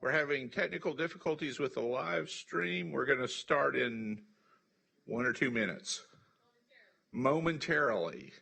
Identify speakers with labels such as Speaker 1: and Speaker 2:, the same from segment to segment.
Speaker 1: We're having technical difficulties with the live stream. We're going to start in 1 or 2 minutes. Momentarily.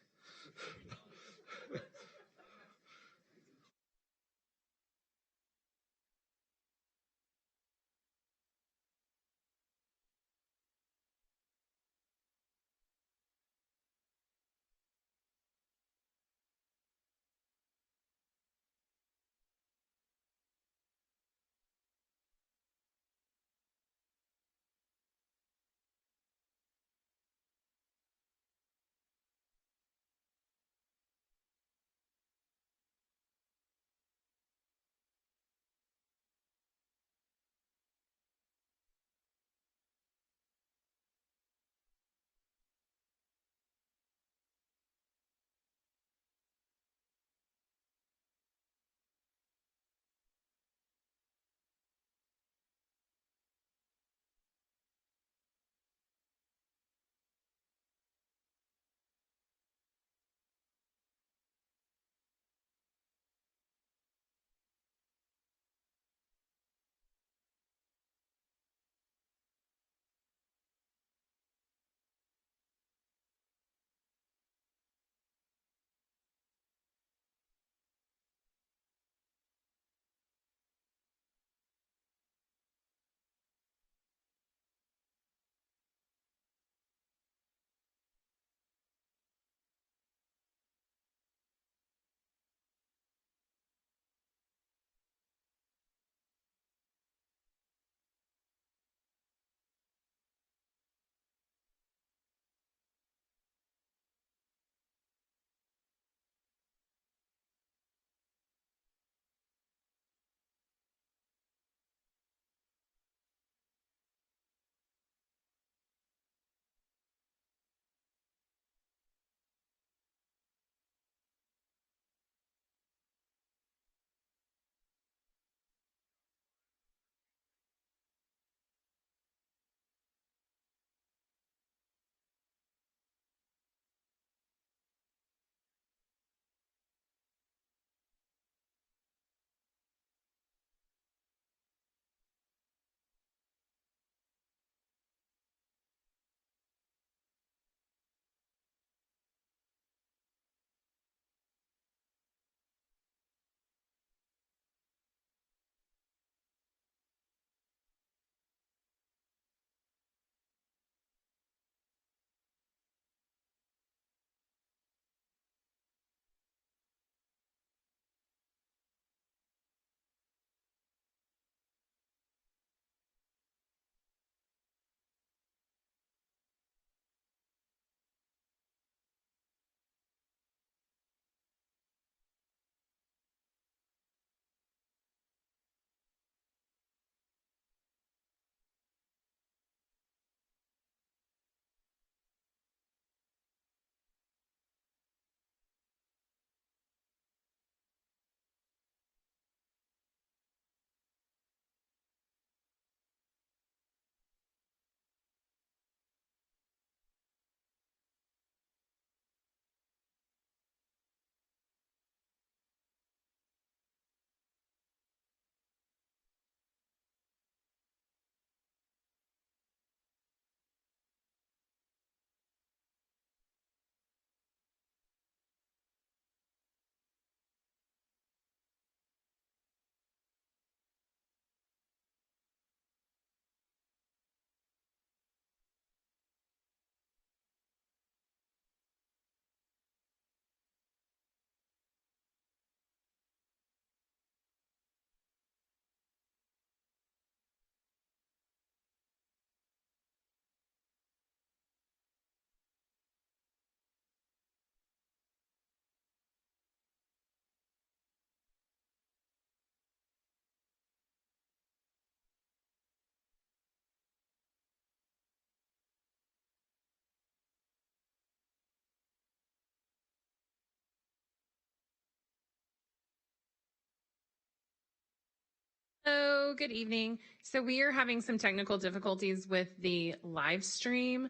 Speaker 2: Hello, good evening. So we are having some technical difficulties with the live stream.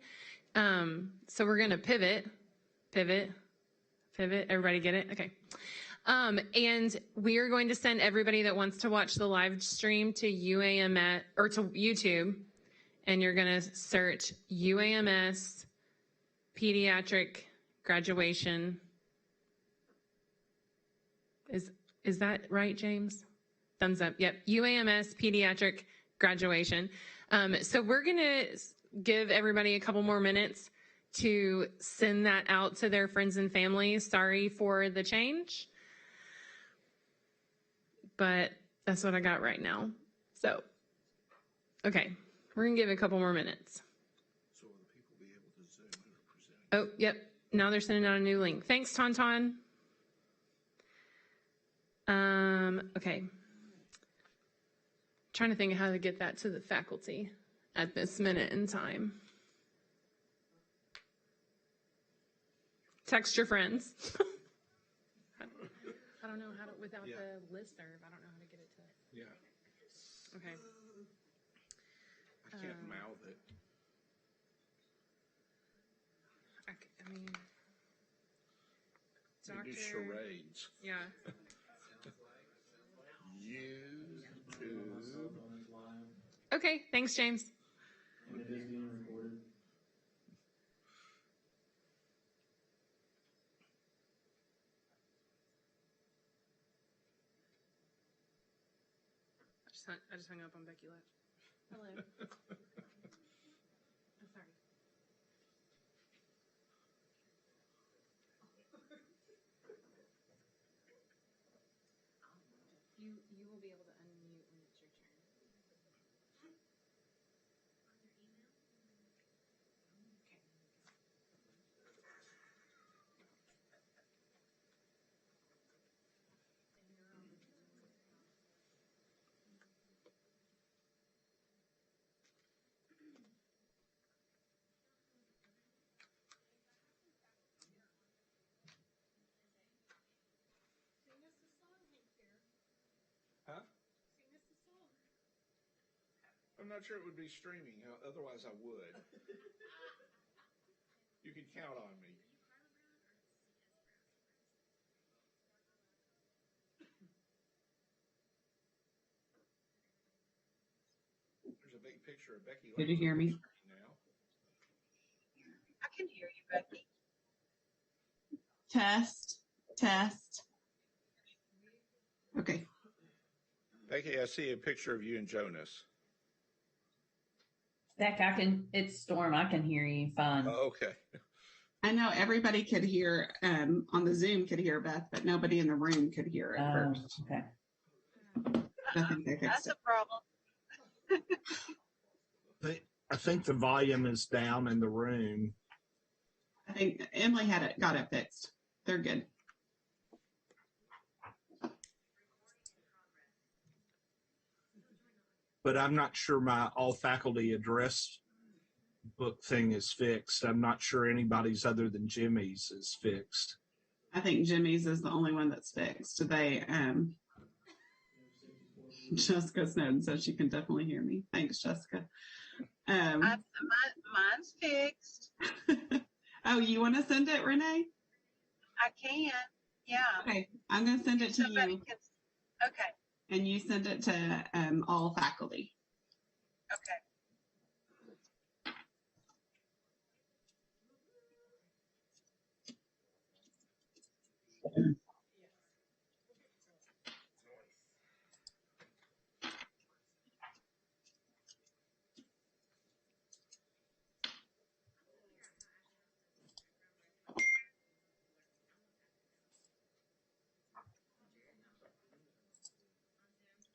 Speaker 2: So we're going to pivot. Everybody get it? Okay. And we are going to send everybody that wants to watch the live stream to UAMS or to YouTube. And you're going to search UAMS pediatric graduation. Is that right, James? Thumbs up. Yep. UAMS pediatric graduation. So we're going to give everybody a couple more minutes to send that out to their friends and family. Sorry for the change, but that's what I got right now. So, okay, we're gonna give it a couple more minutes.
Speaker 1: So will the people be able to Zoom who are presenting?
Speaker 2: Oh, yep. Now they're sending out a new link. Thanks, Tauntaun. Okay. Trying to think of how to get that to the faculty at this minute in time. Text your friends. I don't know how to, without the listserv, I don't know how to get it to.
Speaker 1: Yeah.
Speaker 2: Okay.
Speaker 1: I can't mouth it.
Speaker 2: I mean,
Speaker 1: You do charades.
Speaker 2: Yeah.
Speaker 1: YouTube.
Speaker 2: Okay, thanks, James.
Speaker 3: And it is being recorded.
Speaker 2: I just hung up on Becky Left. Hello. I'm sorry. You will be able to unmute when it's your turn.
Speaker 1: Huh? I'm not sure it would be streaming. Otherwise, I would. You can count on me. There's a big picture of Becky.
Speaker 4: Did you hear me?
Speaker 1: Now.
Speaker 5: I can hear you, Becky.
Speaker 4: Test, test. Okay.
Speaker 1: Becky, I see a picture of you and Jonas.
Speaker 6: Zach, it's Storm. I can hear you fine.
Speaker 1: Oh, okay.
Speaker 4: I know everybody could hear, on the Zoom could hear Beth, but nobody in the room could hear at first.
Speaker 6: Okay.
Speaker 4: I think they fixed
Speaker 5: That's
Speaker 4: it.
Speaker 5: a problem.
Speaker 7: I think the volume is down in the room.
Speaker 4: I think Emily got it fixed. They're good.
Speaker 7: But I'm not sure my all faculty address book thing is fixed. I'm not sure anybody's other than Jimmy's is fixed.
Speaker 4: I think Jimmy's is the only one that's fixed. They, Jessica Snowden says she can definitely hear me. Thanks, Jessica.
Speaker 5: Mine's fixed.
Speaker 4: Oh, you want to send it, Renee?
Speaker 5: I can. Yeah.
Speaker 4: Okay, I'm going to send it to
Speaker 5: Somebody
Speaker 4: you,
Speaker 5: can. Okay.
Speaker 4: and you send it to all faculty.
Speaker 5: Okay.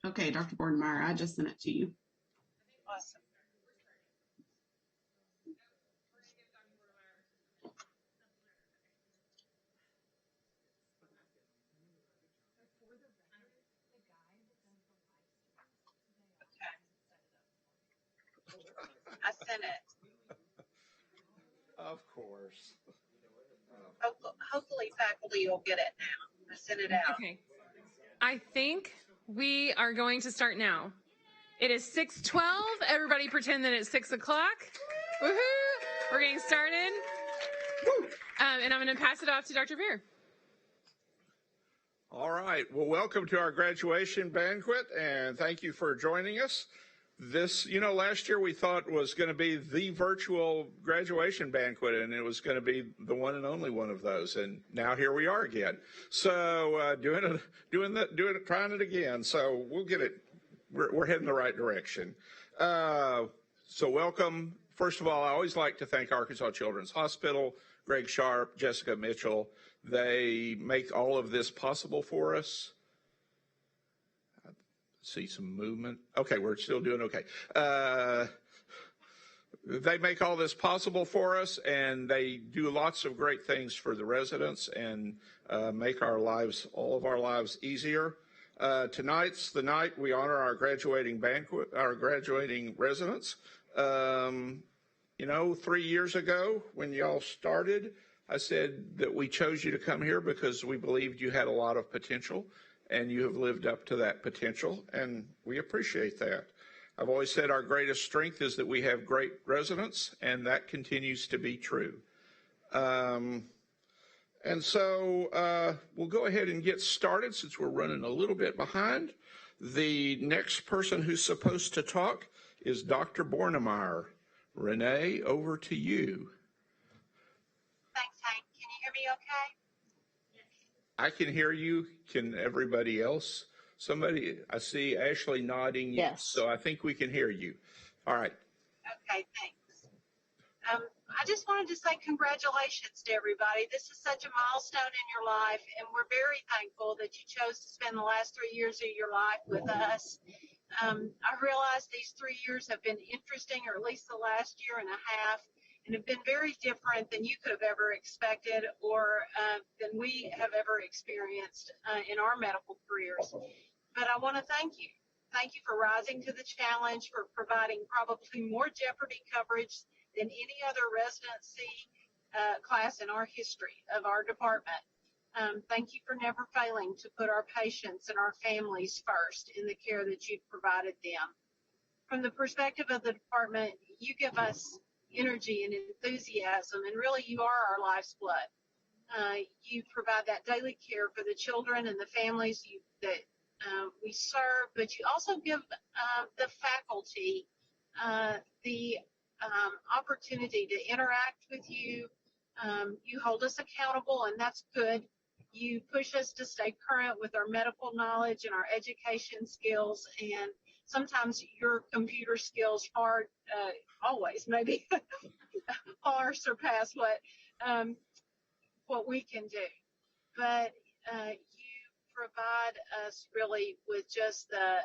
Speaker 4: Okay, Dr. Bordenmeyer, I just sent it to you.
Speaker 5: Awesome. I sent it.
Speaker 1: Of course.
Speaker 5: Hopefully faculty will get it now. I sent it out.
Speaker 2: Okay. I think we are going to start now. It is 6:12. Everybody pretend that it's 6 o'clock. Woohoo! We're getting started. And I'm going to pass it off to Dr. Beer.
Speaker 1: All right. Well, welcome to our graduation banquet, and thank you for joining us. This, last year we thought was going to be the virtual graduation banquet, and it was going to be the one and only one of those. And now here we are again. So trying it again. So we'll get it. We're heading the right direction. So welcome. First of all, I always like to thank Arkansas Children's Hospital, Greg Sharp, Jessica Mitchell. They make all of this possible for us. See some movement. Okay, we're still doing okay. They make all this possible for us, and they do lots of great things for the residents and make all of our lives easier. Tonight's the night we honor our graduating residents. 3 years ago when y'all started, I said that we chose you to come here because we believed you had a lot of potential, and you have lived up to that potential, and we appreciate that. I've always said our greatest strength is that we have great residents, and that continues to be true. And so we'll go ahead and get started since we're running a little bit behind. The next person who's supposed to talk is Dr. Bornemeyer. Renee, over to you.
Speaker 5: Thanks, Hank. Can you hear me okay?
Speaker 1: I can hear you. Can everybody else? I see Ashley nodding.
Speaker 6: Yes.
Speaker 1: So I think we can hear you. All right.
Speaker 5: Okay, thanks. I just wanted to say congratulations to everybody. This is such a milestone in your life, and we're very thankful that you chose to spend the last 3 years of your life with us. I realize these 3 years have been interesting, or at least the last year and a half, and have been very different than you could have ever expected or than we have ever experienced in our medical careers. But I want to thank you. Thank you for rising to the challenge, for providing probably more Jeopardy coverage than any other residency class in our history of our department. Thank you for never failing to put our patients and our families first in the care that you've provided them. From the perspective of the department, you give us energy and enthusiasm, and really you are our life's blood. You provide that daily care for the children and the families that we serve, but you also give the faculty the opportunity to interact with you. You hold us accountable, and that's good. You push us to stay current with our medical knowledge and our education skills, and sometimes your computer skills always maybe far surpass what we can do. But you provide us really with just the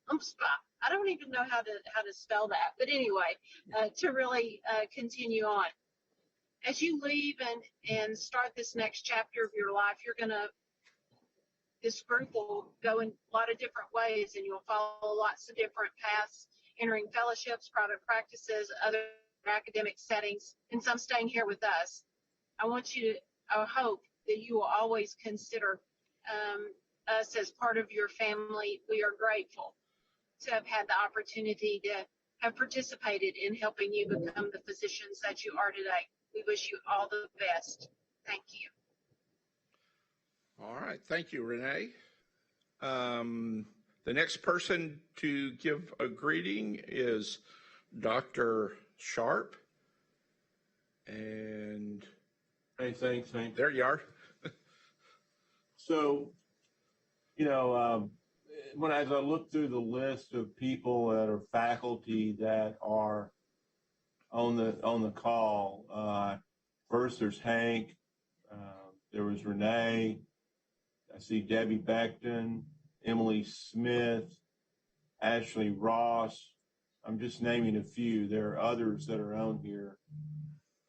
Speaker 5: I don't even know how to spell that, but anyway, to really continue on. As you leave and start this next chapter of your life, this group will go in a lot of different ways, and you'll follow lots of different paths, entering fellowships, private practices, other academic settings, and some staying here with us. I hope that you will always consider us as part of your family. We are grateful to have had the opportunity to have participated in helping you become the physicians that you are today. We wish you all the best. Thank you.
Speaker 1: All right. Thank you, Renee. The next person to give a greeting is Dr. Sharp. And
Speaker 3: Hey, thanks, Hank.
Speaker 1: there you are.
Speaker 3: So, as I look through the list of people that are faculty that are on the call, first there's Hank, there was Renee, I see Debbie Beckton, Emily Smith, Ashley Ross. I'm just naming a few. There are others that are on here.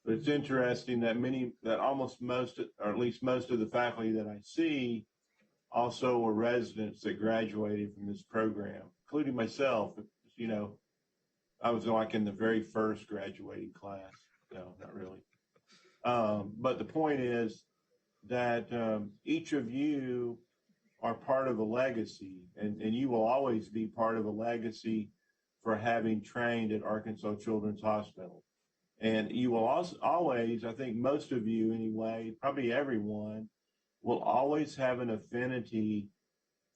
Speaker 3: But it's interesting that almost most, or at least most of the faculty that I see also were residents that graduated from this program, including myself. I was like in the very first graduating class. No, not really. But the point is that each of you are part of a legacy, and you will always be part of a legacy for having trained at Arkansas Children's Hospital. And you will also always, I think most of you anyway, probably everyone, will always have an affinity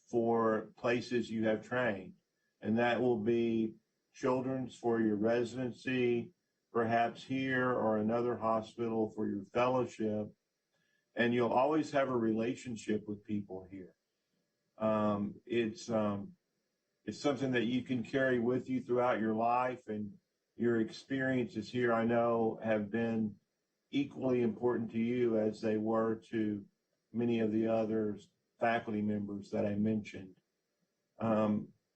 Speaker 3: for places you have trained. And that will be children's for your residency, perhaps here or another hospital for your fellowship. And you'll always have a relationship with people here. It's something that you can carry with you throughout your life, and your experiences here, I know, have been equally important to you as they were to many of the other faculty members that I mentioned.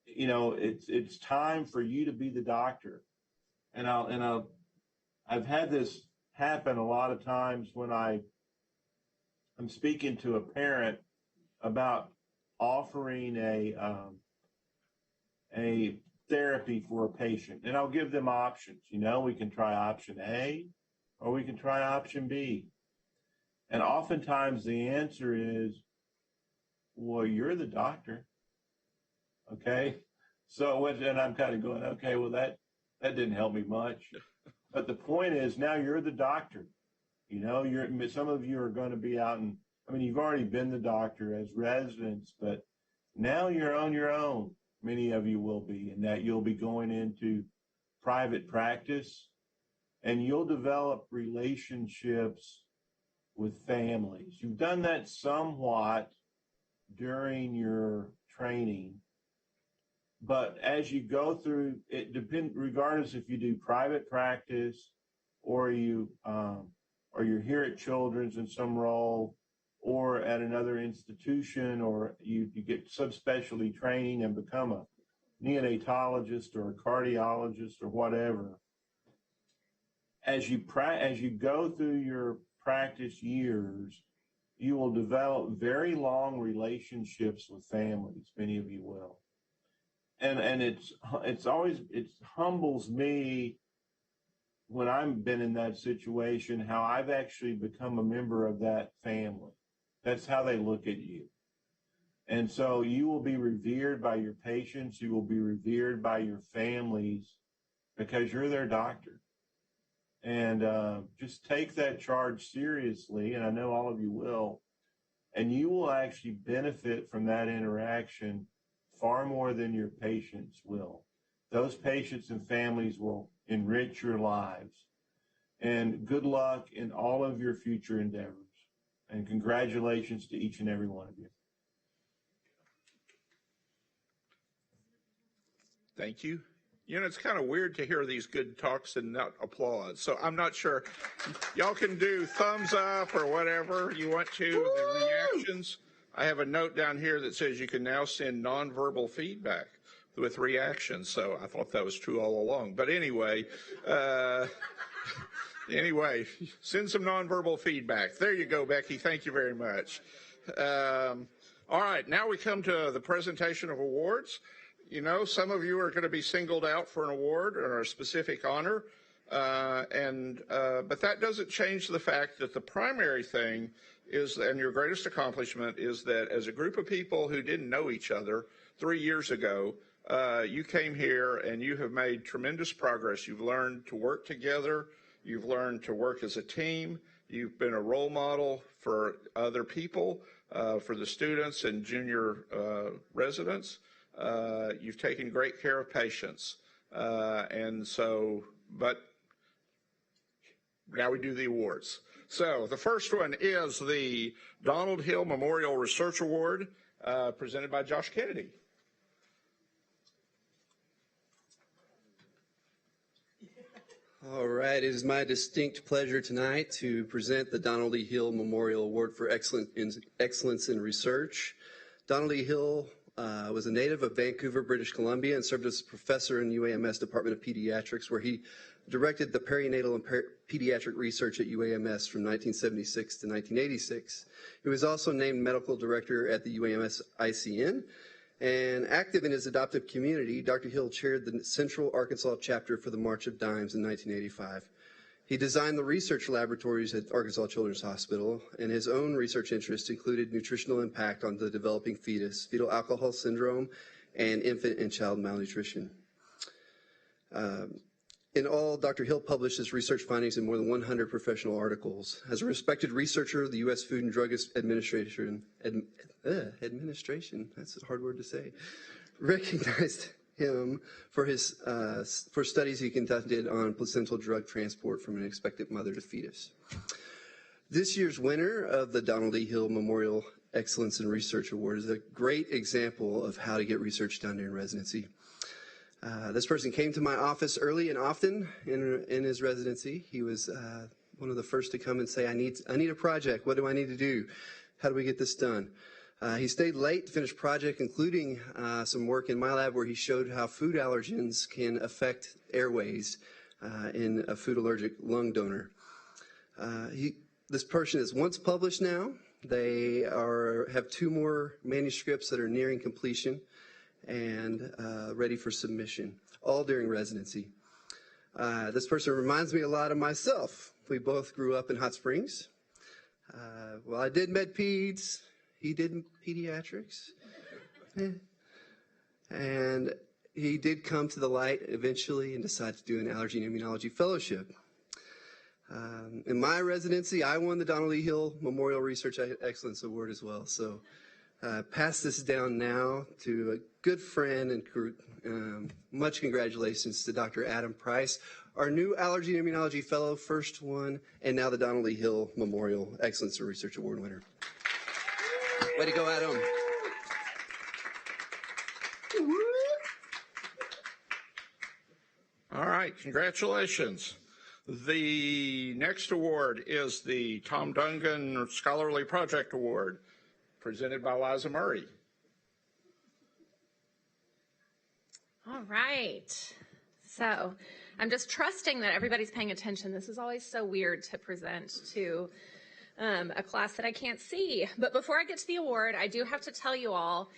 Speaker 3: It's time for you to be the doctor. And I've had this happen a lot of times when I'm speaking to a parent about offering a therapy for a patient, and I'll give them options. We can try option A or we can try option B. And oftentimes the answer is, well, you're the doctor. Okay. So, and I'm kind of going, okay, well, that didn't help me much. But the point is, now you're the doctor. Some of you are going to be out and, you've already been the doctor as residents, but now you're on your own. Many of you will be, and that you'll be going into private practice, and you'll develop relationships with families. You've done that somewhat during your training, but as you go through, it depends, regardless if you do private practice or you're here at Children's in some role, or at another institution, or you get subspecialty training and become a neonatologist or a cardiologist or whatever. As you go through your practice years, you will develop very long relationships with families. Many of you will, and it humbles me when I've been in that situation, how I've actually become a member of that family. That's how they look at you. And so you will be revered by your patients. You will be revered by your families because you're their doctor. And just take that charge seriously, and I know all of you will. And you will actually benefit from that interaction far more than your patients will. Those patients and families will enrich your lives. And good luck in all of your future endeavors. And congratulations to each and every one of you.
Speaker 1: Thank you. It's kind of weird to hear these good talks and not applause. So I'm not sure. Y'all can do thumbs up or whatever you want to. The reactions. I have a note down here that says you can now send nonverbal feedback with reactions. So I thought that was true all along. But anyway, send some nonverbal feedback. There you go, Becky. Thank you very much. All right, now we come to the presentation of awards. Some of you are going to be singled out for an award or a specific honor, but that doesn't change the fact that the primary thing is, and your greatest accomplishment is that as a group of people who didn't know each other 3 years ago, you came here and you have made tremendous progress. You've learned to work together. You've learned to work as a team. You've been a role model for other people, for the students and junior residents. You've taken great care of patients. But now we do the awards. So the first one is the Donald Hill Memorial Research Award, presented by Josh Kennedy.
Speaker 8: All right, it is my distinct pleasure tonight to present the Donald E. Hill Memorial Award for Excellence in Research. Donald E. Hill was a native of Vancouver, British Columbia, and served as a professor in UAMS Department of Pediatrics, where he directed the perinatal and pediatric research at UAMS from 1976 to 1986. He was also named medical director at the UAMS ICN. And active in his adoptive community, Dr. Hill chaired the Central Arkansas chapter for the March of Dimes in 1985. He designed the research laboratories at Arkansas Children's Hospital, and his own research interests included nutritional impact on the developing fetus, fetal alcohol syndrome, and infant and child malnutrition. In all, Dr. Hill published his research findings in more than 100 professional articles. As a respected researcher, the U.S. Food and Drug Administration, that's a hard word to say, recognized him for his for studies he conducted on placental drug transport from an expectant mother to fetus. This year's winner of the Donald E. Hill Memorial Excellence in Research Award is a great example of how to get research done during residency. This person came to my office early and often in his residency. He was one of the first to come and say, I need a project. What do I need to do? How do we get this done? He stayed late to finish project, including some work in my lab where he showed how food allergens can affect airways in a food allergic lung donor. This person is once published now. They have 2 more manuscripts that are nearing completion and ready for submission, all during residency. This person reminds me a lot of myself. We both grew up in Hot Springs. Well, I did med peds. He did pediatrics. And he did come to the light eventually and decided to do an allergy and immunology fellowship. In my residency, I won the Donald E. Hill Memorial Research Excellence Award as well. So pass this down now to a good friend and group. Much congratulations to Dr. Adam Price, our new Allergy and Immunology Fellow, first one, and now the Donald E. Hill Memorial Excellence in Research Award winner. Way to go, Adam.
Speaker 1: All right, congratulations. The next award is the Tom Dungan Scholarly Project Award, presented by Liza Murray.
Speaker 2: All right. So I'm just trusting that everybody's paying attention. This is always so weird to present to a class that I can't see. But before I get to the award, I do have to tell you all,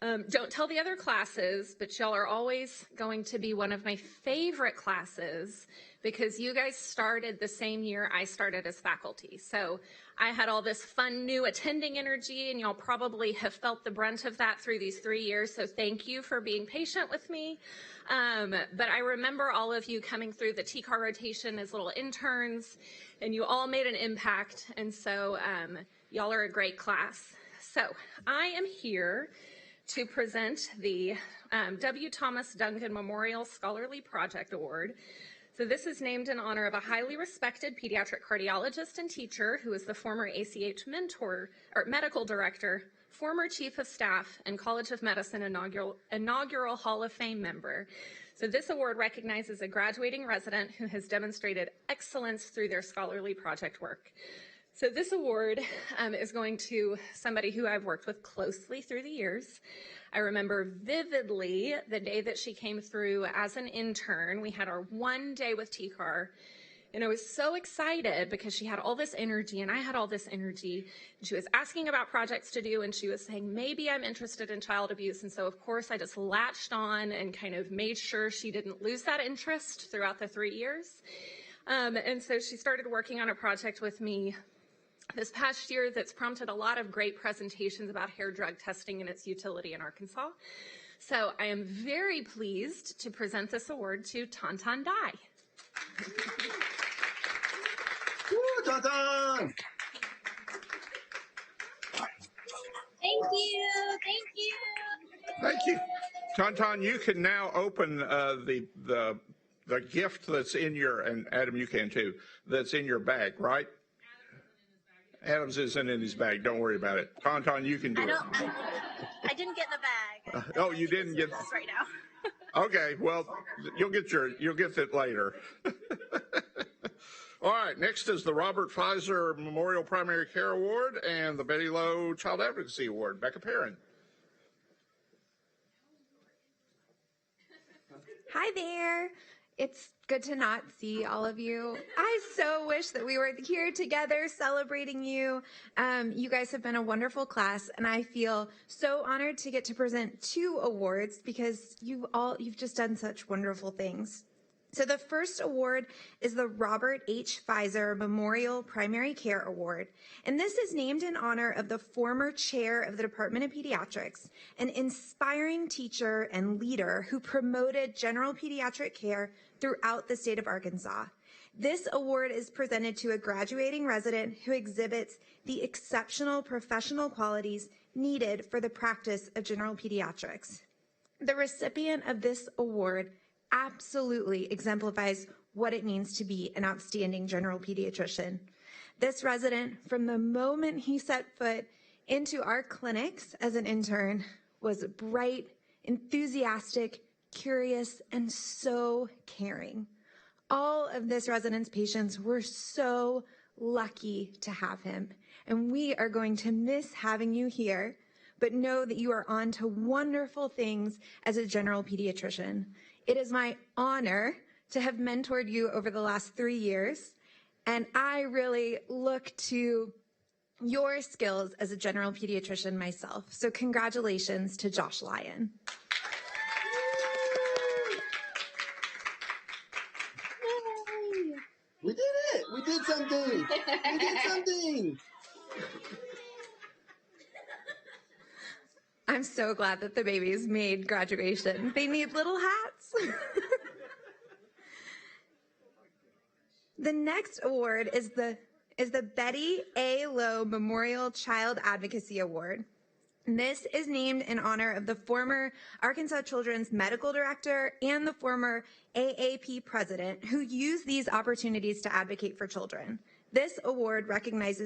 Speaker 2: don't tell the other classes, but y'all are always going to be one of my favorite classes because you guys started the same year I started as faculty. So I had all this fun new attending energy, and y'all probably have felt the brunt of that through these 3 years. So thank you for being patient with me. But I remember all of you coming through the TCAR rotation as little interns, and you all made an impact. And so y'all are a great class. So I am here to present the W. Thomas Dungan Memorial Scholarly Project Award. So this is named in honor of a highly respected pediatric cardiologist and teacher who is the former ACH medical director, former chief of staff, and College of Medicine inaugural Hall of Fame member. So this award recognizes a graduating resident who has demonstrated excellence through their scholarly project work. So this award is going to somebody who I've worked with closely through the years. I remember vividly the day that she came through as an intern. We had our one day with TCAR, and I was so excited because she had all this energy and I had all this energy. And she was asking about projects to do, and she was saying, maybe I'm interested in child abuse. And so of course I just latched on and kind of made sure she didn't lose that interest throughout the 3 years. And so she started working on a project with me this past year that's prompted a lot of great presentations about hair drug testing and its utility in Arkansas. So I am very pleased to present this award to Tantan Dai.
Speaker 8: Woo, Tantan!
Speaker 9: Thank you. Thank you.
Speaker 1: Thank you. Tantan, you can now open the gift that's in your, and Adam, you can too, that's in your bag, right? Adams isn't in his bag. Don't worry about it. Tantan, you can do it.
Speaker 9: I didn't get in the bag.
Speaker 1: Oh, you didn't get
Speaker 9: this right now.
Speaker 1: Okay, well, you'll get it later. All right, next is the Robert Pfizer Memorial Primary Care Award and the Betty Lowe Child Advocacy Award. Becca Perrin.
Speaker 10: Hi there. It's good to not see all of you. I so wish that we were here together celebrating you. You guys have been a wonderful class, and I feel so honored to get to present 2 awards because you've just done such wonderful things. So the first award is the Robert H. Pfizer Memorial Primary Care Award, and this is named in honor of the former chair of the Department of Pediatrics, an inspiring teacher and leader who promoted general pediatric care throughout the state of Arkansas. This award is presented to a graduating resident who exhibits the exceptional professional qualities needed for the practice of general pediatrics. The recipient of this award absolutely exemplifies what it means to be an outstanding general pediatrician. This resident, from the moment he set foot into our clinics as an intern, was bright, enthusiastic, curious, and so caring. All of this resident's patients were so lucky to have him, and we are going to miss having you here, but know that you are on to wonderful things as a general pediatrician. It is my honor to have mentored you over the last 3 years, and I really look to your skills as a general pediatrician myself. So congratulations to Josh Lyon.
Speaker 8: Yay! We did it! We did something! We did something!
Speaker 10: I'm so glad that the babies made graduation. They need little hats. The next award is the Betty A. Lowe Memorial Child Advocacy Award. And this is named in honor of the former Arkansas Children's Medical Director and the former AAP President who used these opportunities to advocate for children. This award recognizes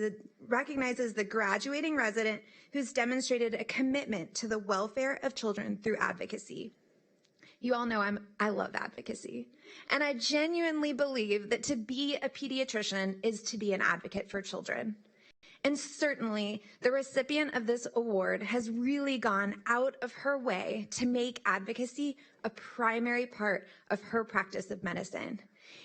Speaker 10: the graduating resident who's demonstrated a commitment to the welfare of children through advocacy. You all know I love advocacy, and I genuinely believe that to be a pediatrician is to be an advocate for children. And certainly, the recipient of this award has really gone out of her way to make advocacy a primary part of her practice of medicine.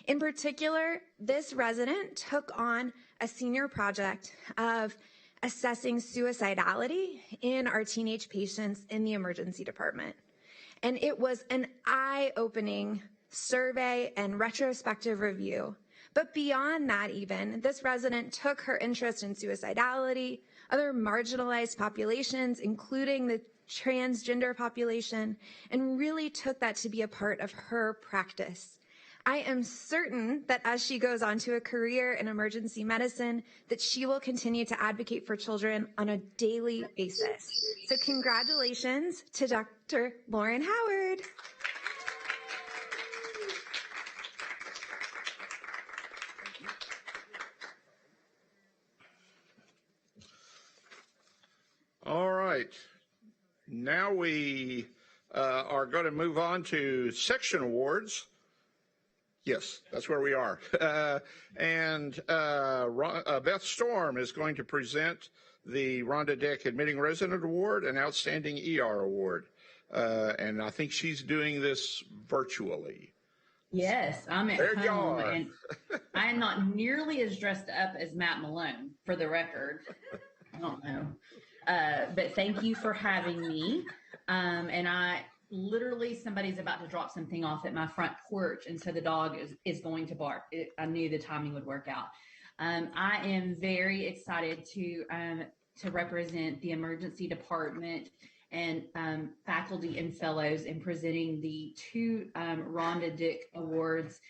Speaker 10: In particular, this resident took on a senior project of assessing suicidality in our teenage patients in the emergency department. And it was an eye-opening survey and retrospective review. But beyond that even, this resident took her interest in suicidality, other marginalized populations, including the transgender population, and really took that to be a part of her practice. I am certain that as she goes on to a career in emergency medicine, that she will continue to advocate for children on a daily basis. So congratulations to Dr. Lauren Howard.
Speaker 1: All right. Now we are going to move on to section awards. Yes, that's where we are. Beth Storm is going to present the Rhonda Dick Admitting Resident Award and Outstanding ER Award. And I think she's doing this virtually.
Speaker 6: Yes, I'm at
Speaker 1: There you
Speaker 6: home,
Speaker 1: are.
Speaker 6: and I'm not nearly as dressed up as Matt Malone, for the record. I don't know. But thank you for having me. And I literally, somebody's about to drop something off at my front porch, and so the dog is going to bark. I knew the timing would work out. I am very excited to represent the emergency department and faculty and fellows in presenting the two Rhonda Dick Awards.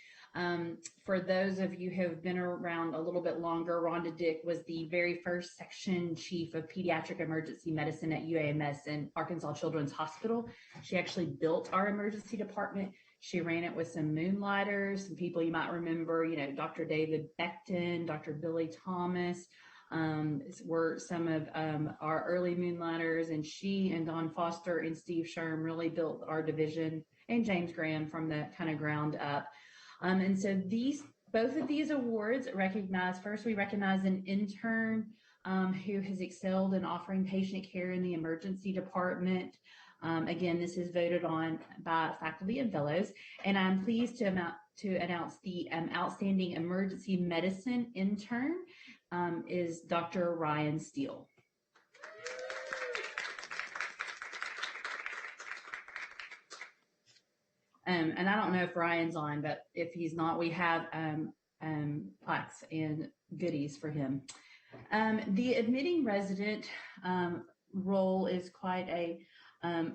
Speaker 6: For those of you who have been around a little bit longer, Rhonda Dick was the very first section chief of pediatric emergency medicine at UAMS in Arkansas Children's Hospital. She actually built our emergency department. She ran it with some moonlighters, some people you might remember, Dr. David Becton, Dr. Billy Thomas, were some of our early moonlighters, and she and Don Foster and Steve Sherm really built our division, and James Graham, from the kind of ground up. And so both of these awards we recognize an intern who has excelled in offering patient care in the emergency department. Again, this is voted on by faculty and fellows, and I'm pleased to announce the outstanding emergency medicine intern is Dr. Ryan Steele. And I don't know if Ryan's on, but if he's not, we have plaques and goodies for him. The admitting resident role is quite a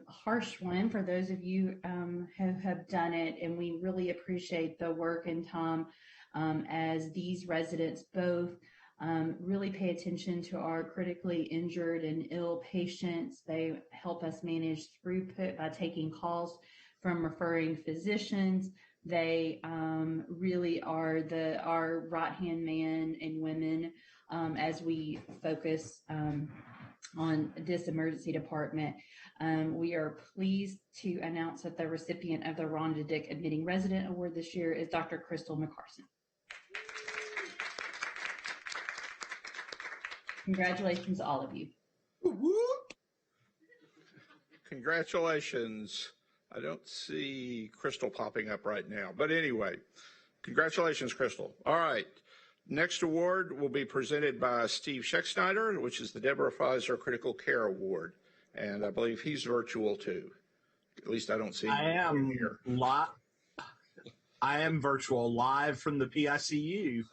Speaker 6: harsh one for those of you who have done it, and we really appreciate the work and time as these residents both really pay attention to our critically injured and ill patients. They help us manage throughput by taking calls from referring physicians. They really are our right-hand man and women as we focus on this emergency department. We are pleased to announce that the recipient of the Rhonda Dick Admitting Resident Award this year is Dr. Crystal McCarson. Congratulations, all of you.
Speaker 1: Congratulations. I don't see Crystal popping up right now, but anyway, congratulations, Crystal. All right. Next award will be presented by Steve Scheckschneider, which is the Deborah Pfizer Critical Care Award. And I believe he's virtual too. At least I don't see him here.
Speaker 7: I am virtual, live from the PICU.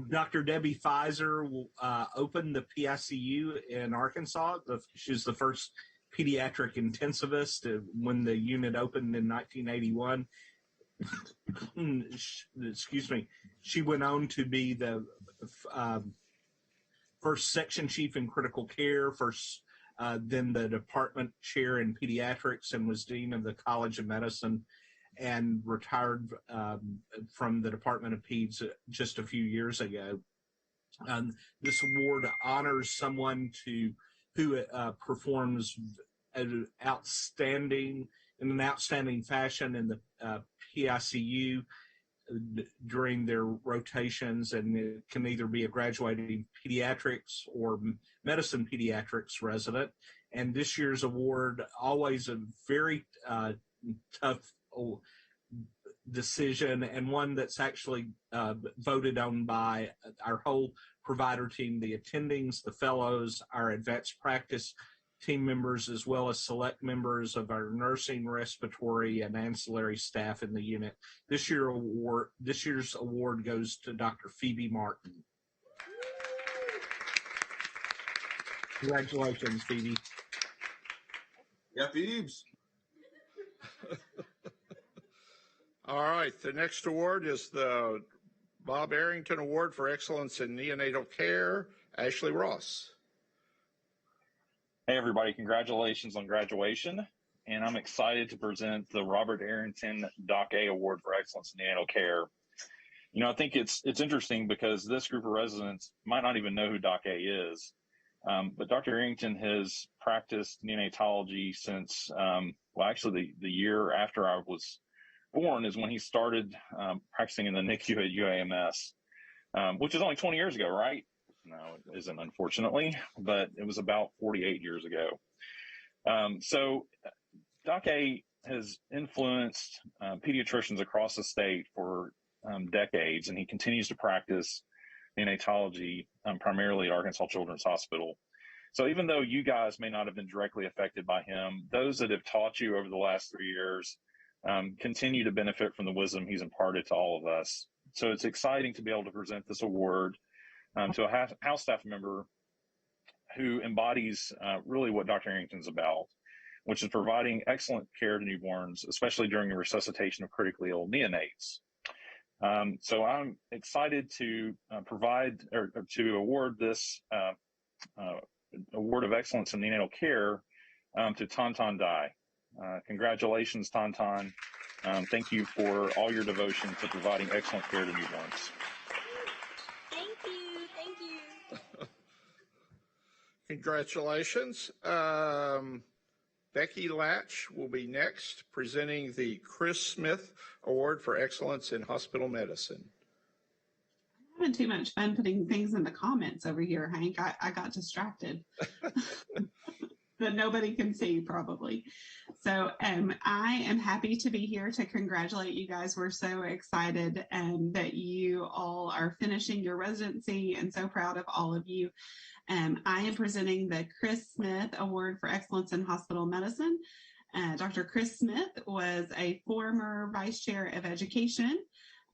Speaker 7: Dr. Debbie Pfizer will open the PICU in Arkansas. She's the first pediatric intensivist when the unit opened in 1981. Excuse me. She went on to be the first section chief in critical care, then the department chair in pediatrics, and was dean of the College of Medicine, and retired from the Department of Peds just a few years ago. This award honors someone who performs in an outstanding fashion in the PICU during their rotations, and it can either be a graduating pediatrics or medicine pediatrics resident. And this year's award, always a very tough decision, and one that's actually voted on by our whole provider team, the attendings, the fellows, our advanced practice team members, as well as select members of our nursing, respiratory, and ancillary staff in the unit. This year's award goes to Dr. Phoebe Martin. Congratulations, Phoebe.
Speaker 3: Yeah, Phoebes.
Speaker 1: All right, the next award is the Bob Arrington Award for Excellence in Neonatal Care, Ashley Ross.
Speaker 11: Hey, everybody. Congratulations on graduation. And I'm excited to present the Robert Arrington Doc A Award for Excellence in Neonatal Care. You know, I think it's interesting because this group of residents might not even know who Doc A is. But Dr. Arrington has practiced neonatology since, actually the year after I was born is when he started practicing in the NICU at UAMS, which is only 20 years ago, right? No, it isn't, unfortunately, but it was about 48 years ago. So Doc A has influenced pediatricians across the state for decades, and he continues to practice neonatology primarily at Arkansas Children's Hospital. So even though you guys may not have been directly affected by him, those that have taught you over the last 3 years continue to benefit from the wisdom he's imparted to all of us. So it's exciting to be able to present this award to a house staff member who embodies really what Dr. Arrington's about, which is providing excellent care to newborns, especially during the resuscitation of critically ill neonates. So I'm excited to provide or to award this Award of Excellence in Neonatal Care to Tauntaun Dai. Congratulations, Tauntaun. Thank you for all your devotion to providing excellent care to newborns.
Speaker 9: Thank you.
Speaker 1: Congratulations. Becky Latch will be next, presenting the Chris Smith Award for Excellence in Hospital Medicine.
Speaker 4: I'm having too much fun putting things in the comments over here, Hank. I got distracted. That nobody can see, probably. So I am happy to be here to congratulate you guys. We're so excited that you all are finishing your residency, and so proud of all of you. I am presenting the Chris Smith Award for Excellence in Hospital Medicine. Dr. Chris Smith was a former Vice Chair of Education,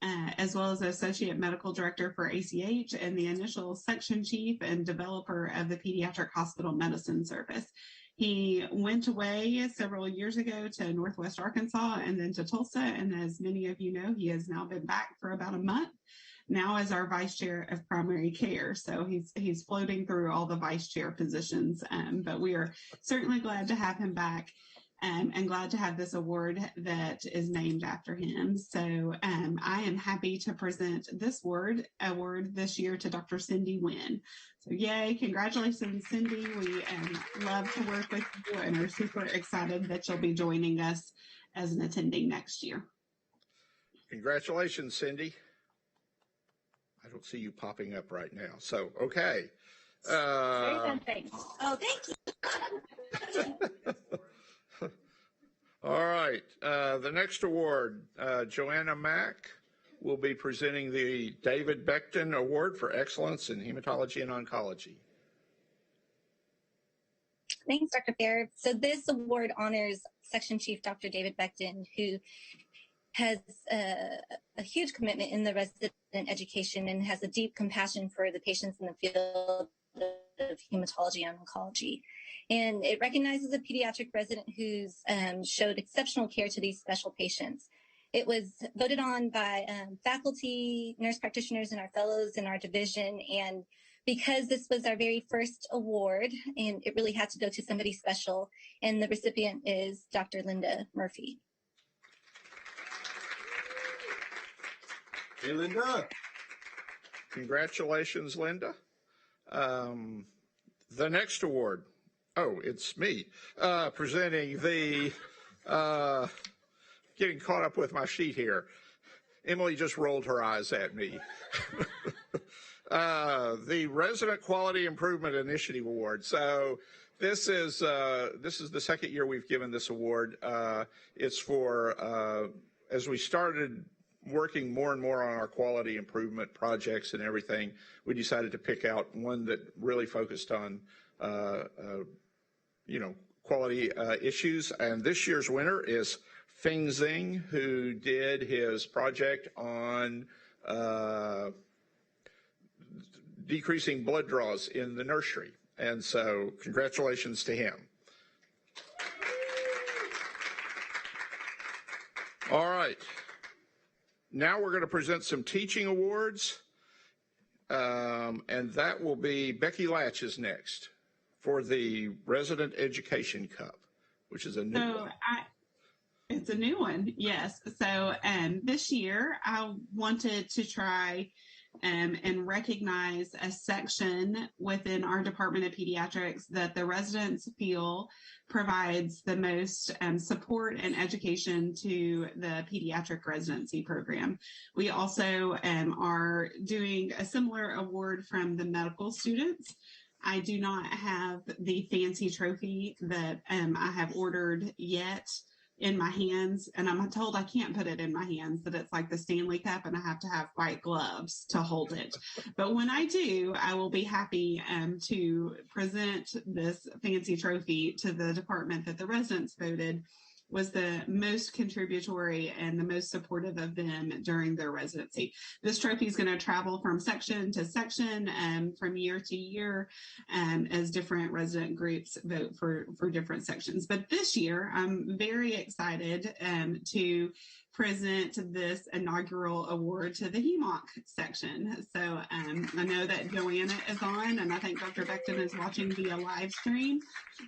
Speaker 4: as well as Associate Medical Director for ACH and the initial Section Chief and developer of the Pediatric Hospital Medicine Service. He went away several years ago to Northwest Arkansas and then to Tulsa. And as many of you know, he has now been back for about a month now as our Vice Chair of Primary Care. So he's floating through all the Vice Chair positions. But we are certainly glad to have him back. And glad to have this award that is named after him. So I am happy to present this award this year to Dr. Cindy Nguyen. So yay, congratulations, Cindy. We love to work with you and are super excited that you'll be joining us as an attending next year.
Speaker 1: Congratulations, Cindy. I don't see you popping up right now. So, okay.
Speaker 9: Very good, thanks. Oh, thank you.
Speaker 1: All right. The next award, Joanna Mack will be presenting the David Becton Award for Excellence in Hematology and Oncology.
Speaker 9: Thanks, Dr. Fair. So this award honors Section Chief Dr. David Becton, who has a huge commitment in the resident education and has a deep compassion for the patients in the field of hematology and oncology. And it recognizes a pediatric resident who's showed exceptional care to these special patients. It was voted on by faculty, nurse practitioners, and our fellows in our division. And because this was our very first award, and it really had to go to somebody special, and the recipient is Dr. Linda Murphy.
Speaker 3: Hey, Linda.
Speaker 1: Congratulations, Linda. The next award. Oh, it's me presenting the, getting caught up with my sheet here. Emily just rolled her eyes at me. The Resident Quality Improvement Initiative Award. So this is the second year we've given this award. It's for, as we started working more and more on our quality improvement projects and everything, we decided to pick out one that really focused on quality issues. And this year's winner is Feng Zing, who did his project on decreasing blood draws in the nursery. And so congratulations to him. All right. Now we're going to present some teaching awards. And that will be Becky Latch is next for the Resident Education Cup, which is a new one.
Speaker 4: It's a new one, yes. So this year I wanted to try and recognize a section within our Department of Pediatrics that the residents feel provides the most support and education to the pediatric residency program. We also are doing a similar award from the medical students. I do not have the fancy trophy that I have ordered yet in my hands, and I'm told I can't put it in my hands, that it's like the Stanley Cup and I have to have white gloves to hold it. But when I do, I will be happy to present this fancy trophy to the department that the residents voted was the most contributory and the most supportive of them during their residency. This trophy is going to travel from section to section from year to year as different resident groups vote for different sections. But this year, I'm very excited to present this inaugural award to the HEMOC section. So I know that Joanna is on, and I think Dr. Becton is watching via live stream.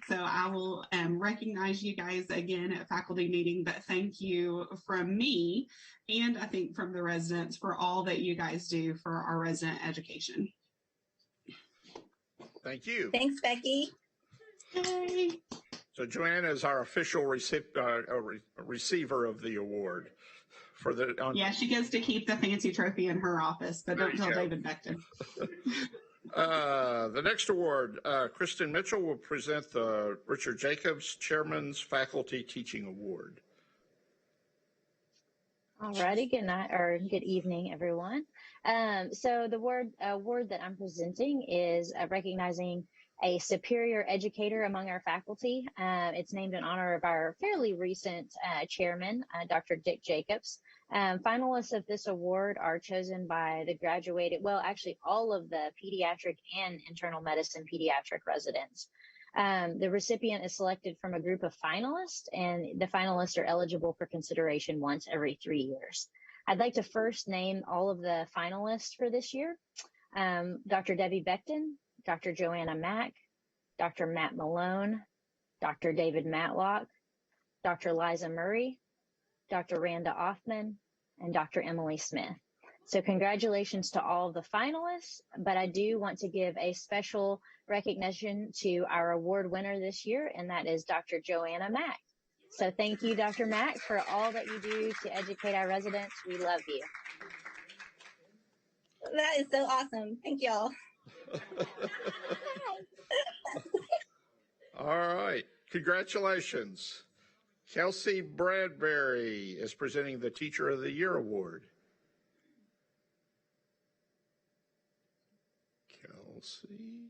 Speaker 4: So I will recognize you guys again at faculty meeting, but thank you from me, and I think from the residents, for all that you guys do for our resident education.
Speaker 1: Thank you.
Speaker 9: Thanks, Becky.
Speaker 4: Yay.
Speaker 1: So Joanna is our official receiver of the award.
Speaker 4: Yeah, she gets to keep the fancy trophy in her office, but don't tell David Becton.
Speaker 1: The next award, Kristen Mitchell will present the Richard Jacobs Chairman's Faculty Teaching Award.
Speaker 12: All righty, good night or good evening, everyone. So the award that I'm presenting is recognizing a superior educator among our faculty. It's named in honor of our fairly recent chairman, Dr. Dick Jacobs. Finalists of this award are chosen by the graduated, well, actually all of the pediatric and internal medicine pediatric residents. The recipient is selected from a group of finalists, and the finalists are eligible for consideration once every 3 years. I'd like to first name all of the finalists for this year. Dr. Debbie Becton, Dr. Joanna Mack, Dr. Matt Malone, Dr. David Matlock, Dr. Liza Murray, Dr. Randa Offman, and Dr. Emily Smith. So congratulations to all of the finalists, but I do want to give a special recognition to our award winner this year, and that is Dr. Joanna Mack. So thank you, Dr. Mack, for all that you do to educate our residents. We love you.
Speaker 9: That is so awesome. Thank y'all.
Speaker 1: All right. Congratulations. Kelsey Bradbury is presenting the Teacher of the Year Award. Kelsey.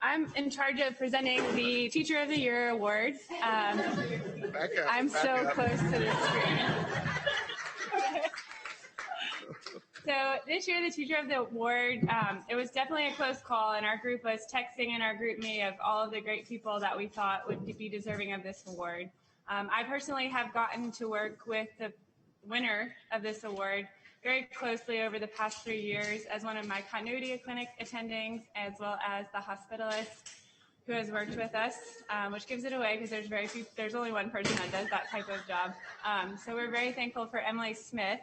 Speaker 13: I'm in charge of presenting the Teacher of the Year Award. I'm so close to the screen. So this year, the Teacher of the Award, it was definitely a close call, and our group was texting in our group me of all of the great people that we thought would be deserving of this award. I personally have gotten to work with the winner of this award very closely over the past 3 years as one of my continuity clinic attendings, as well as the hospitalist who has worked with us, which gives it away because there's only one person that does that type of job. So we're very thankful for Emily Smith,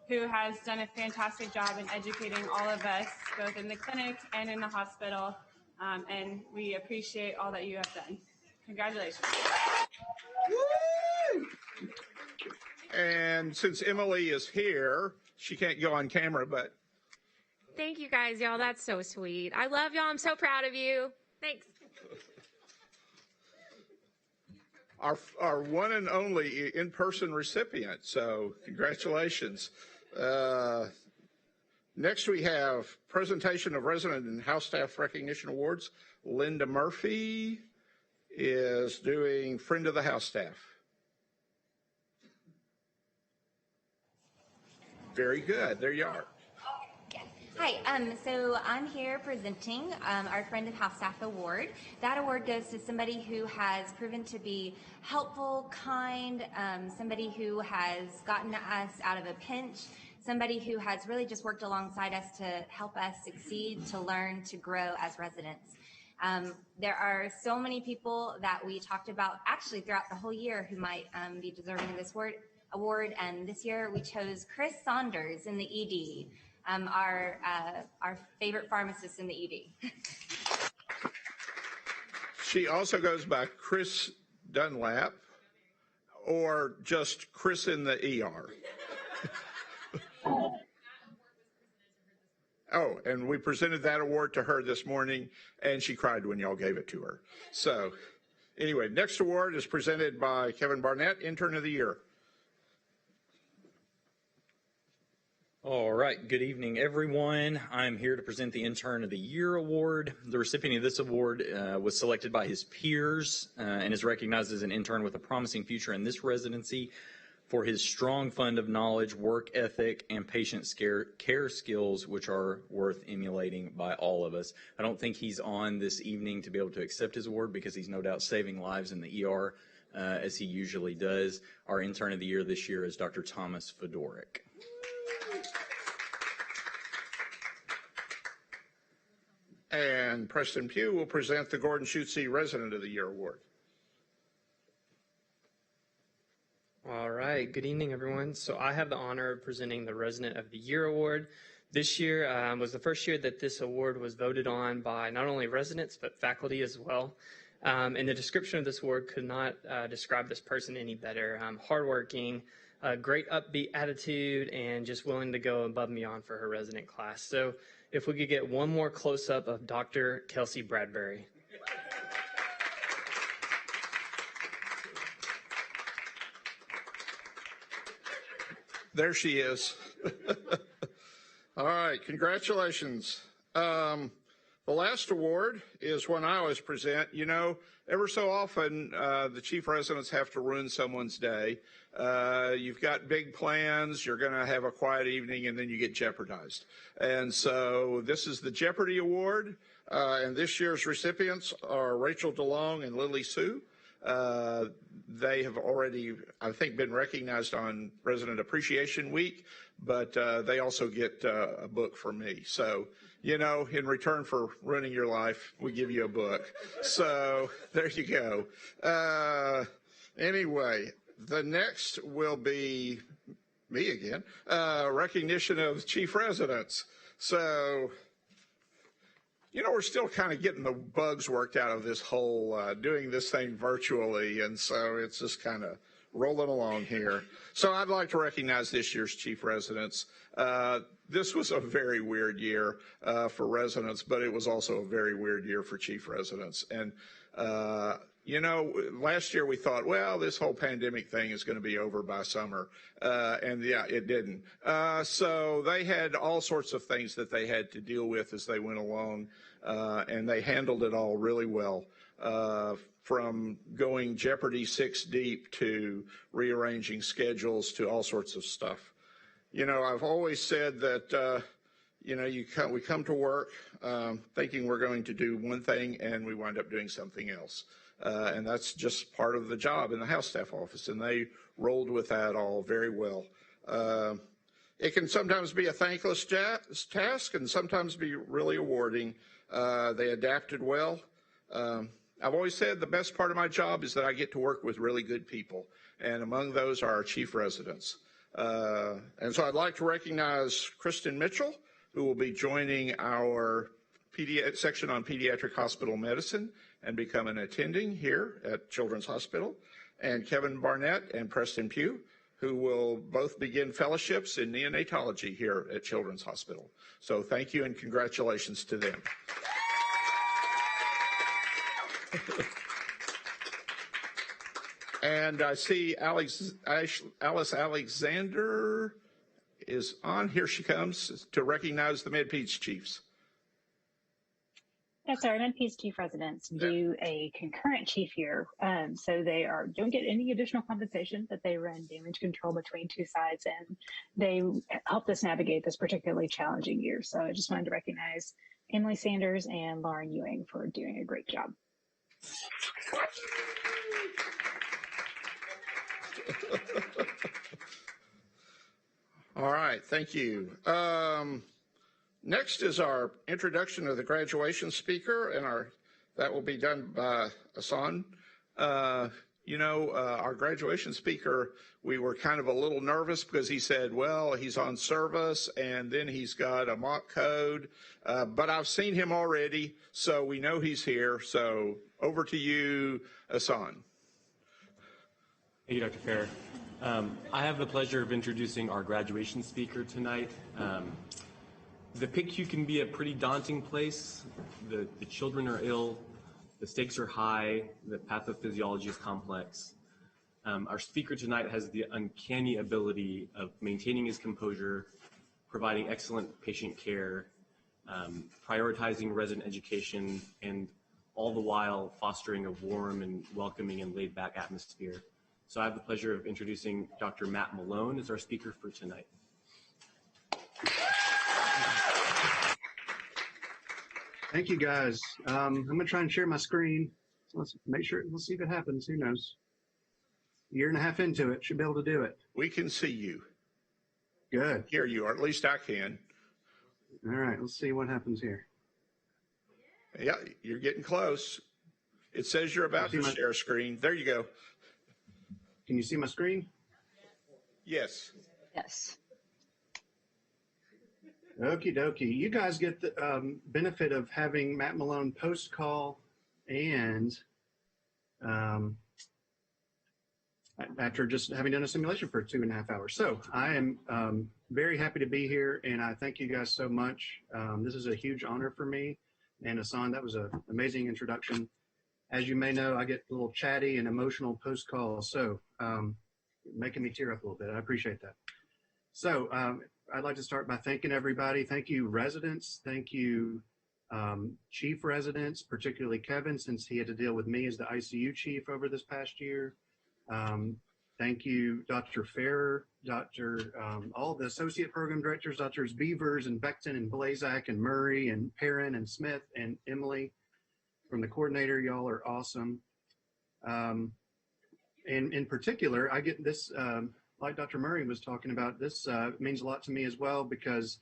Speaker 13: who has done a fantastic job in educating all of us, both in the clinic and in the hospital. And we appreciate all that you have done. Congratulations.
Speaker 1: And since Emily is here, she can't go on camera, but.
Speaker 14: Thank you guys, y'all. That's so sweet. I love y'all. I'm so proud of you. Thanks.
Speaker 1: Our one and only in-person recipient. So congratulations. Next we have presentation of resident and house staff recognition awards. Linda Murphy is doing friend of the house staff. Very good. There you are.
Speaker 15: Hi, so I'm here presenting our Friend of House Staff Award. That award goes to somebody who has proven to be helpful, kind, somebody who has gotten us out of a pinch, somebody who has really just worked alongside us to help us succeed, to learn, to grow as residents. There are so many people that we talked about actually throughout the whole year who might be deserving of this award, and this year we chose Chris Saunders in the ED, our favorite pharmacist in the ED.
Speaker 1: She also goes by Chris Dunlap or just Chris in the ER. Oh, and we presented that award to her this morning, and she cried when y'all gave it to her. So anyway, next award is presented by Kevin Barnett, Intern of the Year.
Speaker 16: All right, good evening, everyone. I'm here to present the Intern of the Year Award. The recipient of this award was selected by his peers and is recognized as an intern with a promising future in this residency for his strong fund of knowledge, work ethic, and patient care skills, which are worth emulating by all of us. I don't think he's on this evening to be able to accept his award because he's no doubt saving lives in the ER as he usually does. Our Intern of the Year this year is Dr. Thomas Fedoric.
Speaker 1: And Preston Pugh will present the Gordon Schutze Resident of the Year Award.
Speaker 17: All right, good evening, everyone. So I have the honor of presenting the Resident of the Year Award. This year was the first year that this award was voted on by not only residents, but faculty as well. And the description of this award could not describe this person any better. Hardworking, great upbeat attitude, and just willing to go above and beyond for her resident class. So if we could get one more close-up of Dr. Kelsey Bradbury.
Speaker 1: There she is. All right, congratulations. The last award is one I always present. You know, ever so often, the chief residents have to ruin someone's day. You've got big plans, you're going to have a quiet evening, and then you get jeopardized. And so this is the Jeopardy Award, and this year's recipients are Rachel DeLong and Lily Sue. They have already, I think, been recognized on Resident Appreciation Week, but they also get a book from me. So, you know, in return for ruining your life, we give you a book. So there you go. Anyway, the next will be me again, recognition of chief residents. So, you know, we're still kind of getting the bugs worked out of this whole doing this thing virtually, and so it's just kind of rolling along here. So I'd like to recognize this year's chief residents. This was a very weird year for residents, but it was also a very weird year for chief residents. And, you know, last year we thought, well, this whole pandemic thing is going to be over by summer. And yeah, it didn't. So they had all sorts of things that they had to deal with as they went along. And they handled it all really well. From going Jeopardy 6 deep to rearranging schedules to all sorts of stuff. You know, I've always said that, you know, we come to work thinking we're going to do one thing and we wind up doing something else. And that's just part of the job in the House Staff Office, and they rolled with that all very well. It can sometimes be a thankless task and sometimes be really rewarding. They adapted well. I've always said the best part of my job is that I get to work with really good people, and among those are our chief residents. And so I'd like to recognize Kristen Mitchell, who will be joining our section on pediatric hospital medicine and become an attending here at Children's Hospital, and Kevin Barnett and Preston Pugh, who will both begin fellowships in neonatology here at Children's Hospital. So thank you and congratulations to them. And I see Alice Alexander is on. Here she comes to recognize the MedPeds chiefs.
Speaker 18: Yes, our MedPeds chief residents do a concurrent chief year. So they don't get any additional compensation, but they run damage control between two sides, and they helped us navigate this particularly challenging year. So I just wanted to recognize Emily Sanders and Lauren Ewing for doing a great job.
Speaker 1: All right, thank you. Next is our introduction of the graduation speaker, and that will be done by Asan. You know, our graduation speaker, we were kind of a little nervous because he said, well, he's on service and then he's got a mock code, but I've seen him already, so we know he's here. So over to you, Asan.
Speaker 19: Thank you, Dr. Fair. I have the pleasure of introducing our graduation speaker tonight. The PICU can be a pretty daunting place. The children are ill, the stakes are high, the pathophysiology is complex. Our speaker tonight has the uncanny ability of maintaining his composure, providing excellent patient care, prioritizing resident education, and all the while fostering a warm and welcoming and laid-back atmosphere. So I have the pleasure of introducing Dr. Matt Malone as our speaker for tonight.
Speaker 20: Thank you, guys. I'm going to try and share my screen. So let's see if it happens. Who knows? A year and a half into it, should be able to do it.
Speaker 1: We can see you.
Speaker 20: Good.
Speaker 1: Here you are, at least I can.
Speaker 20: All right, let's see what happens here.
Speaker 1: Yeah, you're getting close. It says you're about to share a screen. There you go.
Speaker 20: Can you see my screen?
Speaker 1: Yes.
Speaker 18: Yes.
Speaker 20: Okie dokie. You guys get the benefit of having Matt Malone post-call and after just having done a simulation for 2.5 hours. So I am very happy to be here, and I thank you guys so much. This is a huge honor for me. And Asan, that was an amazing introduction. As you may know, I get a little chatty and emotional post-call, so making me tear up a little bit. I appreciate that. So I'd like to start by thanking everybody. Thank you, residents. Thank you, chief residents, particularly Kevin, since he had to deal with me as the ICU chief over this past year. Thank you, Dr. Farrer, all the associate program directors, Drs. Beavers and Beckton and Blazak and Murray and Perrin and Smith and Emily from the coordinator. Y'all are awesome. And in particular, I get this, like Dr. Murray was talking about, this means a lot to me as well, because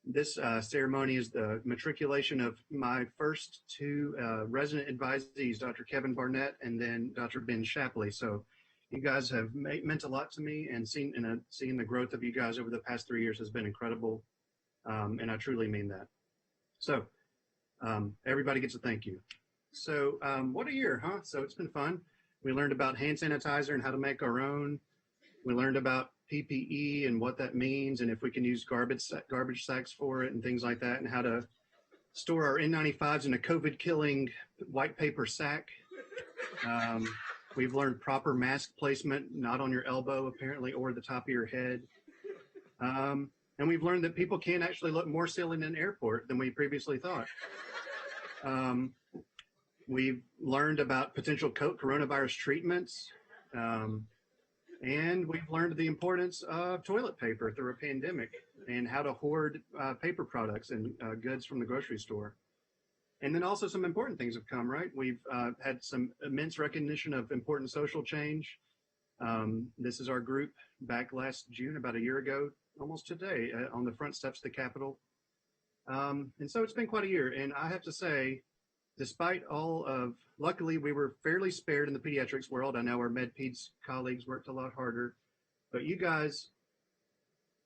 Speaker 20: this ceremony is the matriculation of my first two resident advisees, Dr. Kevin Barnett and then Dr. Ben Shapley. So you guys have meant a lot to me, and seeing the growth of you guys over the past 3 years has been incredible, and I truly mean that. So everybody gets a thank you. So what a year, huh? So it's been fun. We learned about hand sanitizer and how to make our own. We learned about PPE and what that means, and if we can use garbage sacks for it and things like that, and how to store our N95s in a COVID-killing white paper sack. We've learned proper mask placement, not on your elbow, apparently, or the top of your head. And we've learned that people can actually look more silly in an airport than we previously thought. We've learned about potential coronavirus treatments. And we've learned the importance of toilet paper through a pandemic and how to hoard paper products and goods from the grocery store. And then also some important things have come, right? We've had some immense recognition of important social change. This is our group back last June, about a year ago, almost today, on the front steps of the Capitol. And so it's been quite a year. And I have to say, despite luckily we were fairly spared in the pediatrics world. I know our med-peds colleagues worked a lot harder, but you guys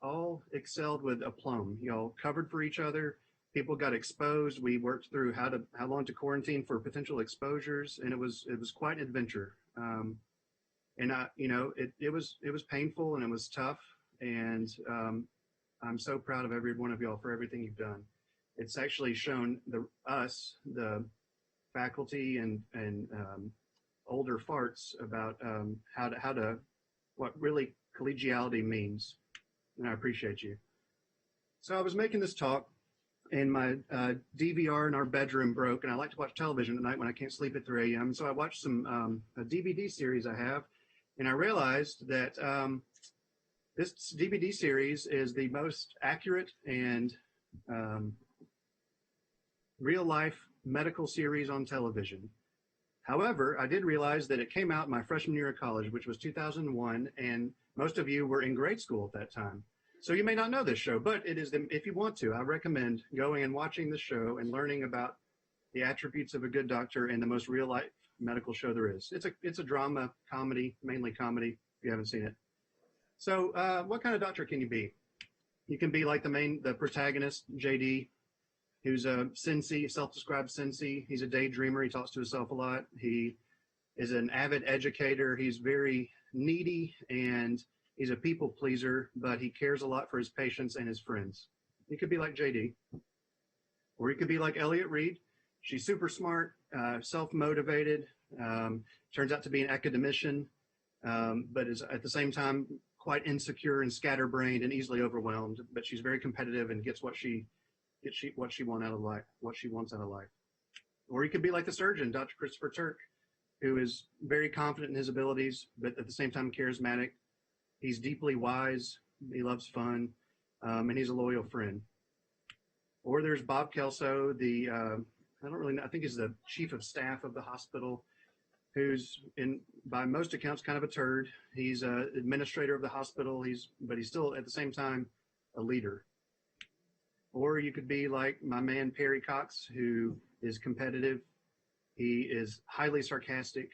Speaker 20: all excelled with aplomb. Y'all covered for each other. People got exposed. We worked through how long to quarantine for potential exposures, and it was quite an adventure. And it was painful and it was tough. And I'm so proud of every one of y'all for everything you've done. It's actually shown the faculty and older farts about what really collegiality means. And I appreciate you. So I was making this talk, and my DVR in our bedroom broke, and I like to watch television at night when I can't sleep at 3 a.m. So I watched a DVD series I have, and I realized that this DVD series is the most accurate and real-life medical series on television. However, I did realize that it came out my freshman year of college, which was 2001, and most of you were in grade school at that time. So you may not know this show, but it is, if you want to, I recommend going and watching the show and learning about the attributes of a good doctor and the most real-life medical show there is. It's a drama, comedy, mainly comedy, if you haven't seen it. So what kind of doctor can you be? You can be like the protagonist, JD, who's a Cincy, self-described Cincy. He's a daydreamer. He talks to himself a lot. He is an avid educator. He's very needy, and he's a people pleaser, but he cares a lot for his patients and his friends. He could be like JD. Or he could be like Elliot Reed. She's super smart, self-motivated, turns out to be an academician, but is at the same time quite insecure and scatterbrained and easily overwhelmed. But she's very competitive and gets what she wants out of life. Or he could be like the surgeon, Dr. Christopher Turk, who is very confident in his abilities, but at the same time charismatic. He's deeply wise. He loves fun, and he's a loyal friend. Or there's Bob Kelso, I don't really know, I think he's the chief of staff of the hospital, who's by most accounts kind of a turd. He's an administrator of the hospital. But he's still at the same time a leader. Or you could be like my man, Perry Cox, who is competitive. He is highly sarcastic.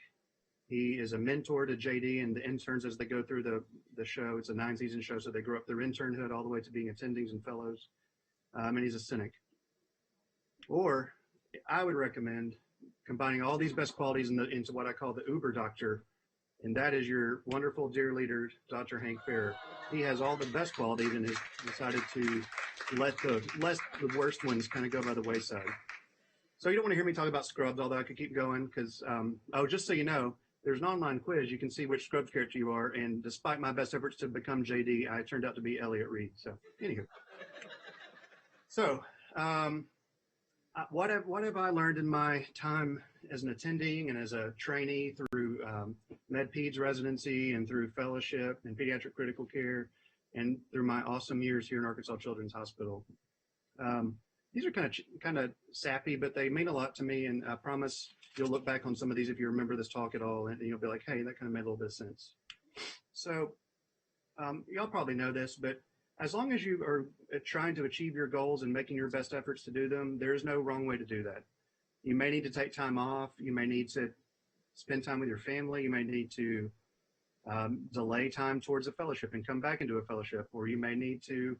Speaker 20: He is a mentor to JD and the interns as they go through the show. It's a 9-season show, so they grow up their internhood all the way to being attendings and fellows. And he's a cynic. Or I would recommend combining all these best qualities into what I call the Uber doctor, and that is your wonderful dear leader, Dr. Hank Farrer. He has all the best qualities and has decided to let the worst ones kind of go by the wayside. So you don't want to hear me talk about scrubs, although I could keep going because, just so you know, there's an online quiz. You can see which Scrubs character you are. And despite my best efforts to become JD, I turned out to be Elliot Reed. So anywho. So what have I learned in my time as an attending and as a trainee through Med-Peds residency and through fellowship and pediatric critical care and through my awesome years here in Arkansas Children's Hospital? These are kind of sappy, but they mean a lot to me, and I promise you'll look back on some of these if you remember this talk at all, and you'll be like, hey, that kind of made a little bit of sense. So y'all probably know this, but as long as you are trying to achieve your goals and making your best efforts to do them, there's no wrong way to do that. You may need to take time off. You may need to spend time with your family. You may need to delay time towards a fellowship and come back into a fellowship, or you may need to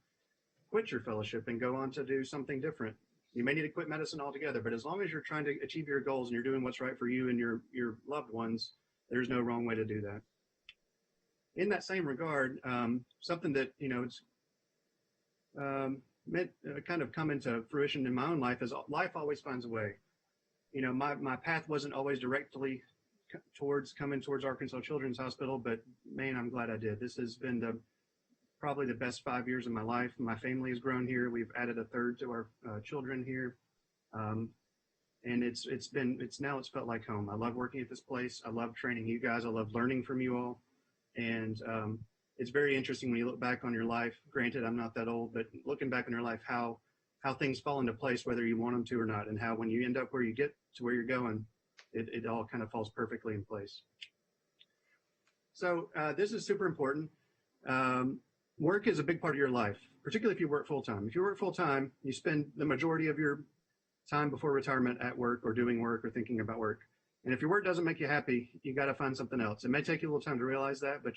Speaker 20: quit your fellowship and go on to do something different. You may need to quit medicine altogether, but as long as you're trying to achieve your goals and you're doing what's right for you and your loved ones, there's no wrong way to do that. In that same regard, something that, it's kind of come into fruition in my own life is life always finds a way. My path wasn't always directly coming towards Arkansas Children's Hospital, but man, I'm glad I did. This has been probably the best 5 years of my life. My family has grown here. We've added a third to our children here. And it's felt like home. I love working at this place. I love training you guys. I love learning from you all. And it's very interesting when you look back on your life. Granted, I'm not that old, but looking back on your life, how things fall into place, whether you want them to or not, and how when you end up where you get to where you're going, it all kind of falls perfectly in place. So this is super important. Work is a big part of your life, particularly if you work full-time. If you work full-time, you spend the majority of your time before retirement at work or doing work or thinking about work. And if your work doesn't make you happy, you got to find something else. It may take you a little time to realize that, but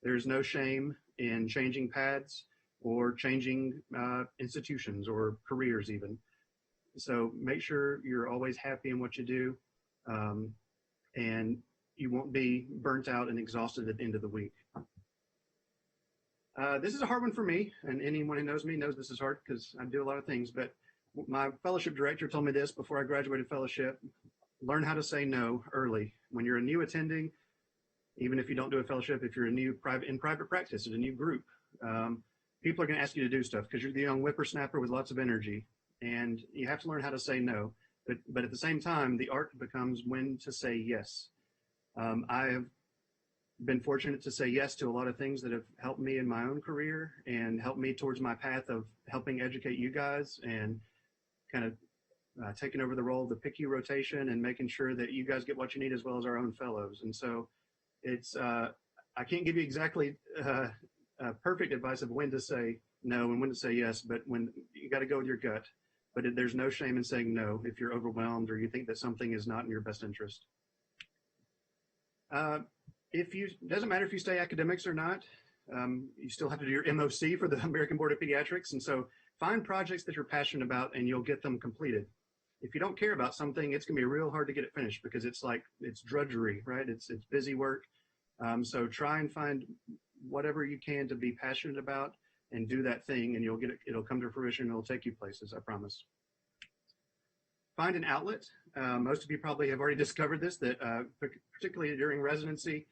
Speaker 20: there's no shame in changing paths or changing institutions or careers even. So make sure you're always happy in what you do, and you won't be burnt out and exhausted at the end of the week. This is a hard one for me, and anyone who knows me knows this is hard because I do a lot of things, but my fellowship director told me this before I graduated fellowship: learn how to say no early. When you're a new attending, even if you don't do a fellowship, if you're in private practice at a new group, people are going to ask you to do stuff because you're the young whippersnapper with lots of energy, and you have to learn how to say no. But at the same time, the art becomes when to say yes. I have been fortunate to say yes to a lot of things that have helped me in my own career and helped me towards my path of helping educate you guys and kind of taking over the role of the PICU rotation and making sure that you guys get what you need as well as our own fellows. And so it's, I can't give you exactly perfect advice of when to say no and when to say yes, but when you got to go with your gut. But there's no shame in saying no if you're overwhelmed or you think that something is not in your best interest. Doesn't matter if you stay academics or not, you still have to do your MOC for the American Board of Pediatrics. And so find projects that you're passionate about and you'll get them completed. If you don't care about something, it's going to be real hard to get it finished because it's drudgery, right? It's busy work. So try and find whatever you can to be passionate about and do that thing, and it'll come to fruition. It'll take you places, I promise. Find an outlet. Most of you probably have already discovered this, that particularly during residency,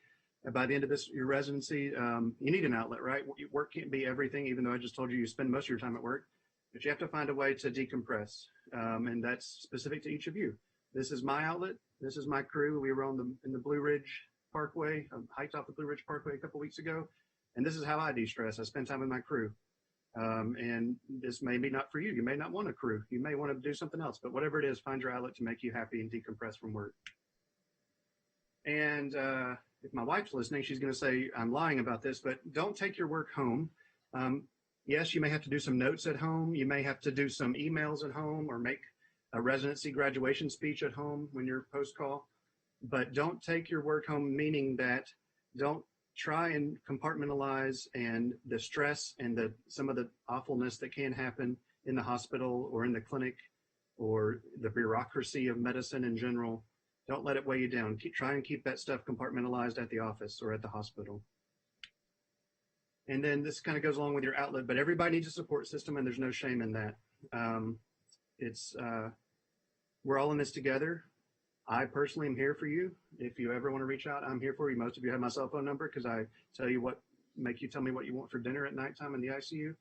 Speaker 20: by the end of your residency, you need an outlet, right? Work can't be everything, even though I just told you spend most of your time at work, but you have to find a way to decompress, and that's specific to each of you. This is my outlet. This is my crew. We were in the Blue Ridge Parkway, hiked off the Blue Ridge Parkway a couple weeks ago, and this is how I de-stress. I spend time with my crew. And this may be not for you. You may not want a crew. You may want to do something else, but whatever it is, find your outlet to make you happy and decompress from work. And if my wife's listening, she's going to say I'm lying about this, but don't take your work home. Yes, you may have to do some notes at home. You may have to do some emails at home or make a residency graduation speech at home when you're post-call, but don't take your work home, meaning that don't try and compartmentalize and the stress and some of the awfulness that can happen in the hospital or in the clinic or the bureaucracy of medicine in general. Don't let it weigh you down. Try and keep that stuff compartmentalized at the office or at the hospital. And then this kind of goes along with your outlet, but everybody needs a support system, and there's no shame in that. We're all in this together. I personally am here for you. If you ever want to reach out, I'm here for you. Most of you have my cell phone number because I tell you make you tell me what you want for dinner at nighttime in the ICU.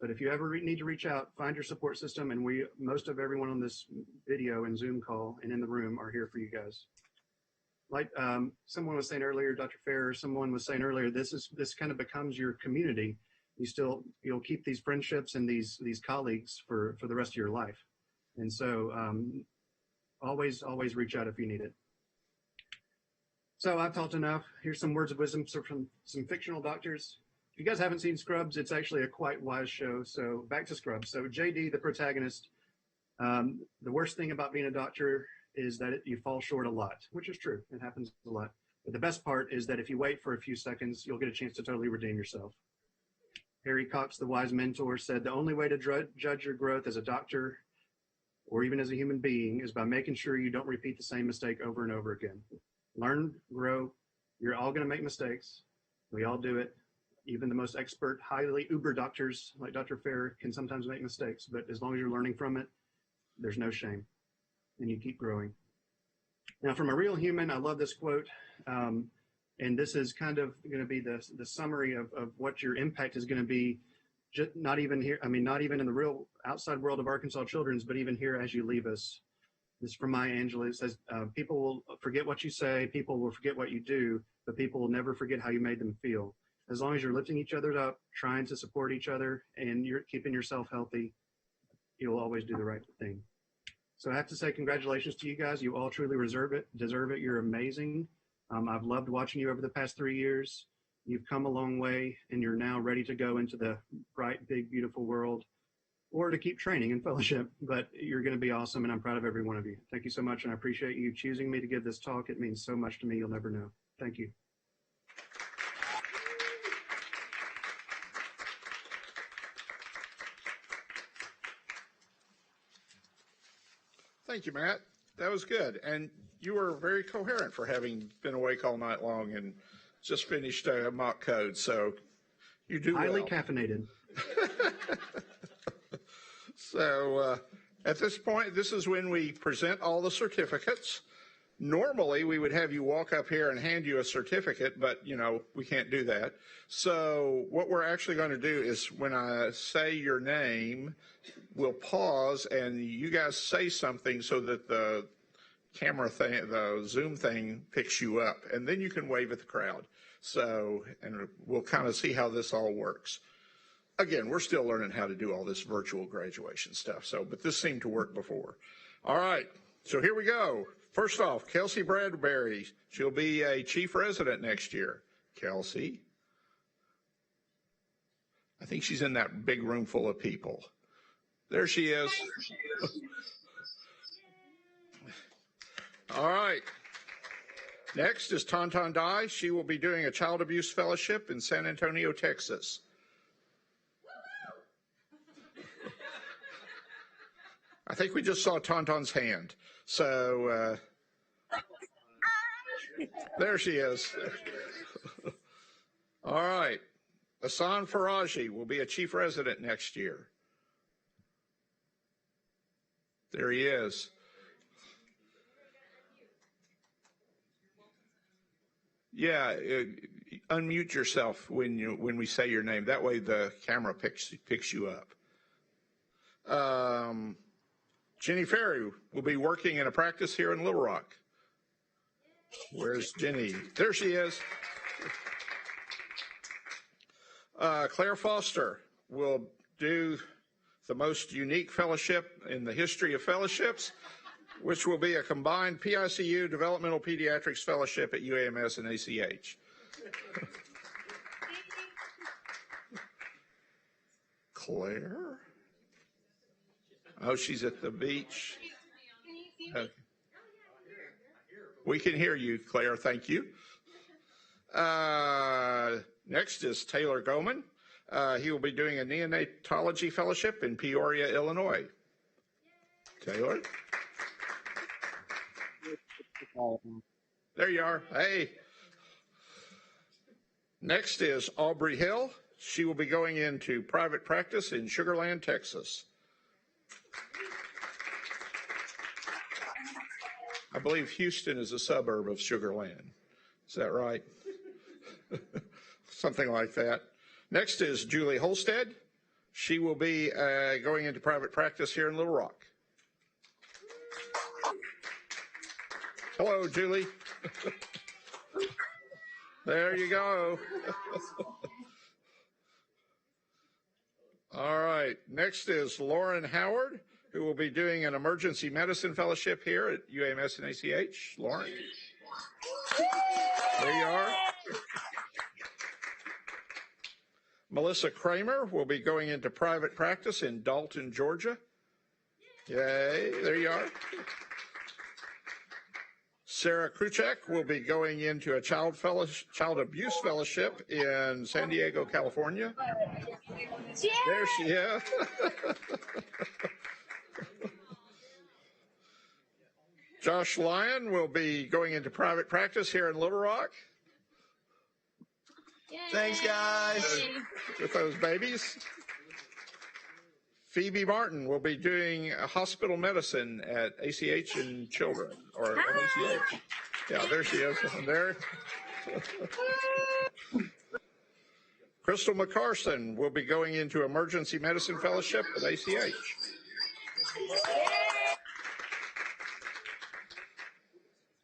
Speaker 20: But if you ever need to reach out, find your support system. And most of everyone on this video and Zoom call and in the room are here for you guys. Like someone was saying earlier, Dr. Fair, someone was saying earlier, this kind of becomes your community. You'll keep these friendships and these colleagues for the rest of your life. And so always reach out if you need it. So I've talked enough. Here's some words of wisdom from some fictional doctors. If you guys haven't seen Scrubs, it's actually a quite wise show. So back to Scrubs. So JD, the protagonist, the worst thing about being a doctor is that you fall short a lot, which is true. It happens a lot. But the best part is that if you wait for a few seconds, you'll get a chance to totally redeem yourself. Harry Cox, the wise mentor, said the only way to judge your growth as a doctor or even as a human being is by making sure you don't repeat the same mistake over and over again. Learn, grow. You're all going to make mistakes. We all do it. Even the most expert, highly uber doctors like Dr. Fair can sometimes make mistakes, but as long as you're learning from it, there's no shame, and you keep growing. Now, from a real human, I love this quote, and this is kind of going to be the summary of what your impact is going to be, not even here, not even in the real outside world of Arkansas Children's, but even here as you leave us. This is from Maya Angelou. It says, people will forget what you say, people will forget what you do, but people will never forget how you made them feel. As long as you're lifting each other up, trying to support each other, and you're keeping yourself healthy, you'll always do the right thing. So I have to say congratulations to you guys. You all truly deserve it. You're amazing. I've loved watching you over the past 3 years. You've come a long way, and you're now ready to go into the bright, big, beautiful world, or to keep training and fellowship. But you're going to be awesome, and I'm proud of every one of you. Thank you so much, and I appreciate you choosing me to give this talk. It means so much to me. You'll never know. Thank you.
Speaker 1: Thank you, Matt. That was good. And you were very coherent for having been awake all night long and just finished a mock code. So you do
Speaker 20: highly
Speaker 1: well.
Speaker 20: Caffeinated.
Speaker 1: So at this point, this is when we present all the certificates. Normally, we would have you walk up here and hand you a certificate, but, we can't do that. So what we're actually going to do is when I say your name, we'll pause and you guys say something so that the camera thing, the Zoom thing picks you up, and then you can wave at the crowd. So, and we'll kind of see how this all works. Again, we're still learning how to do all this virtual graduation stuff. So, but this seemed to work before. All right. So here we go. First off, Kelsey Bradbury. She'll be a chief resident next year. Kelsey. I think she's in that big room full of people. There she is. All right. Next is Tonton Dye. She will be doing a child abuse fellowship in San Antonio, Texas. I think we just saw Tonton's hand. So there she is. All right. Hassan Faraji will be a chief resident next year. There he is. Yeah, unmute yourself when we say your name. That way the camera picks you up. Jenny Ferry will be working in a practice here in Little Rock. Where's Jenny? There she is. Claire Foster will do the most unique fellowship in the history of fellowships, which will be a combined PICU Developmental Pediatrics Fellowship at UAMS and ACH. Claire? Oh, she's at the beach. We can hear you, Claire. Thank you. Next is Taylor Goman. He will be doing a neonatology fellowship in Peoria, Illinois. Taylor? There you are. Hey. Next is Aubrey Hill. She will be going into private practice in Sugar Land, Texas. I believe Houston is a suburb of Sugar Land. Is that right? Something like that. Next is Julie Holstead. She will be going into private practice here in Little Rock. Hello, Julie. There you go. All right. Next is Lauren Howard, who will be doing an emergency medicine fellowship here at UAMS and ACH. Lauren. There you are. Melissa Kramer will be going into private practice in Dalton, Georgia. Yay, there you are. Sarah Kruchek will be going into a child abuse fellowship in San Diego, California. There she is. Josh Lyon will be going into private practice here in Little Rock.
Speaker 21: Yay. Thanks, guys.
Speaker 1: With those babies. Phoebe Martin will be doing hospital medicine at ACH and Children, or ACH. Yeah, there she is. There. Crystal McCarson will be going into emergency medicine fellowship at ACH.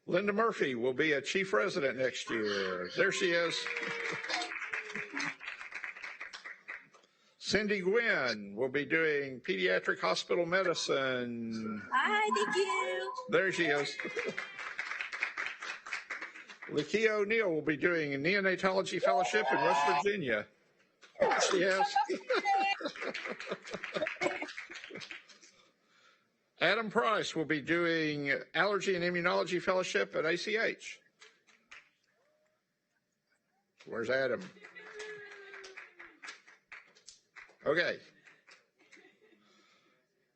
Speaker 1: Linda Murphy will be a chief resident next year. There she is. Cindy Gwynn will be doing pediatric hospital medicine.
Speaker 21: Hi, thank you.
Speaker 1: There she is. Lakia O'Neill will be doing a neonatology fellowship in West Virginia. There she is. Adam Price will be doing allergy and immunology fellowship at ACH. Where's Adam? Okay.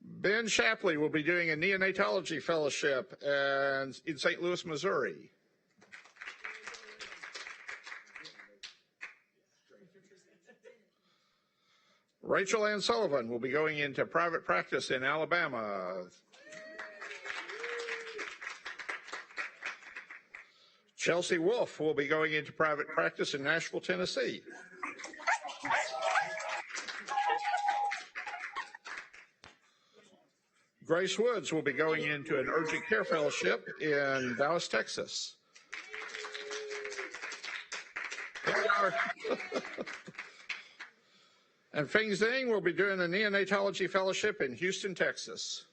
Speaker 1: Ben Shapley will be doing a neonatology fellowship in St. Louis, Missouri. Rachel Ann Sullivan will be going into private practice in Alabama. Chelsea Wolf will be going into private practice in Nashville, Tennessee. Grace Woods will be going into an urgent care fellowship in Dallas, Texas. Here we are. And Feng Zhang will be doing a neonatology fellowship in Houston, Texas.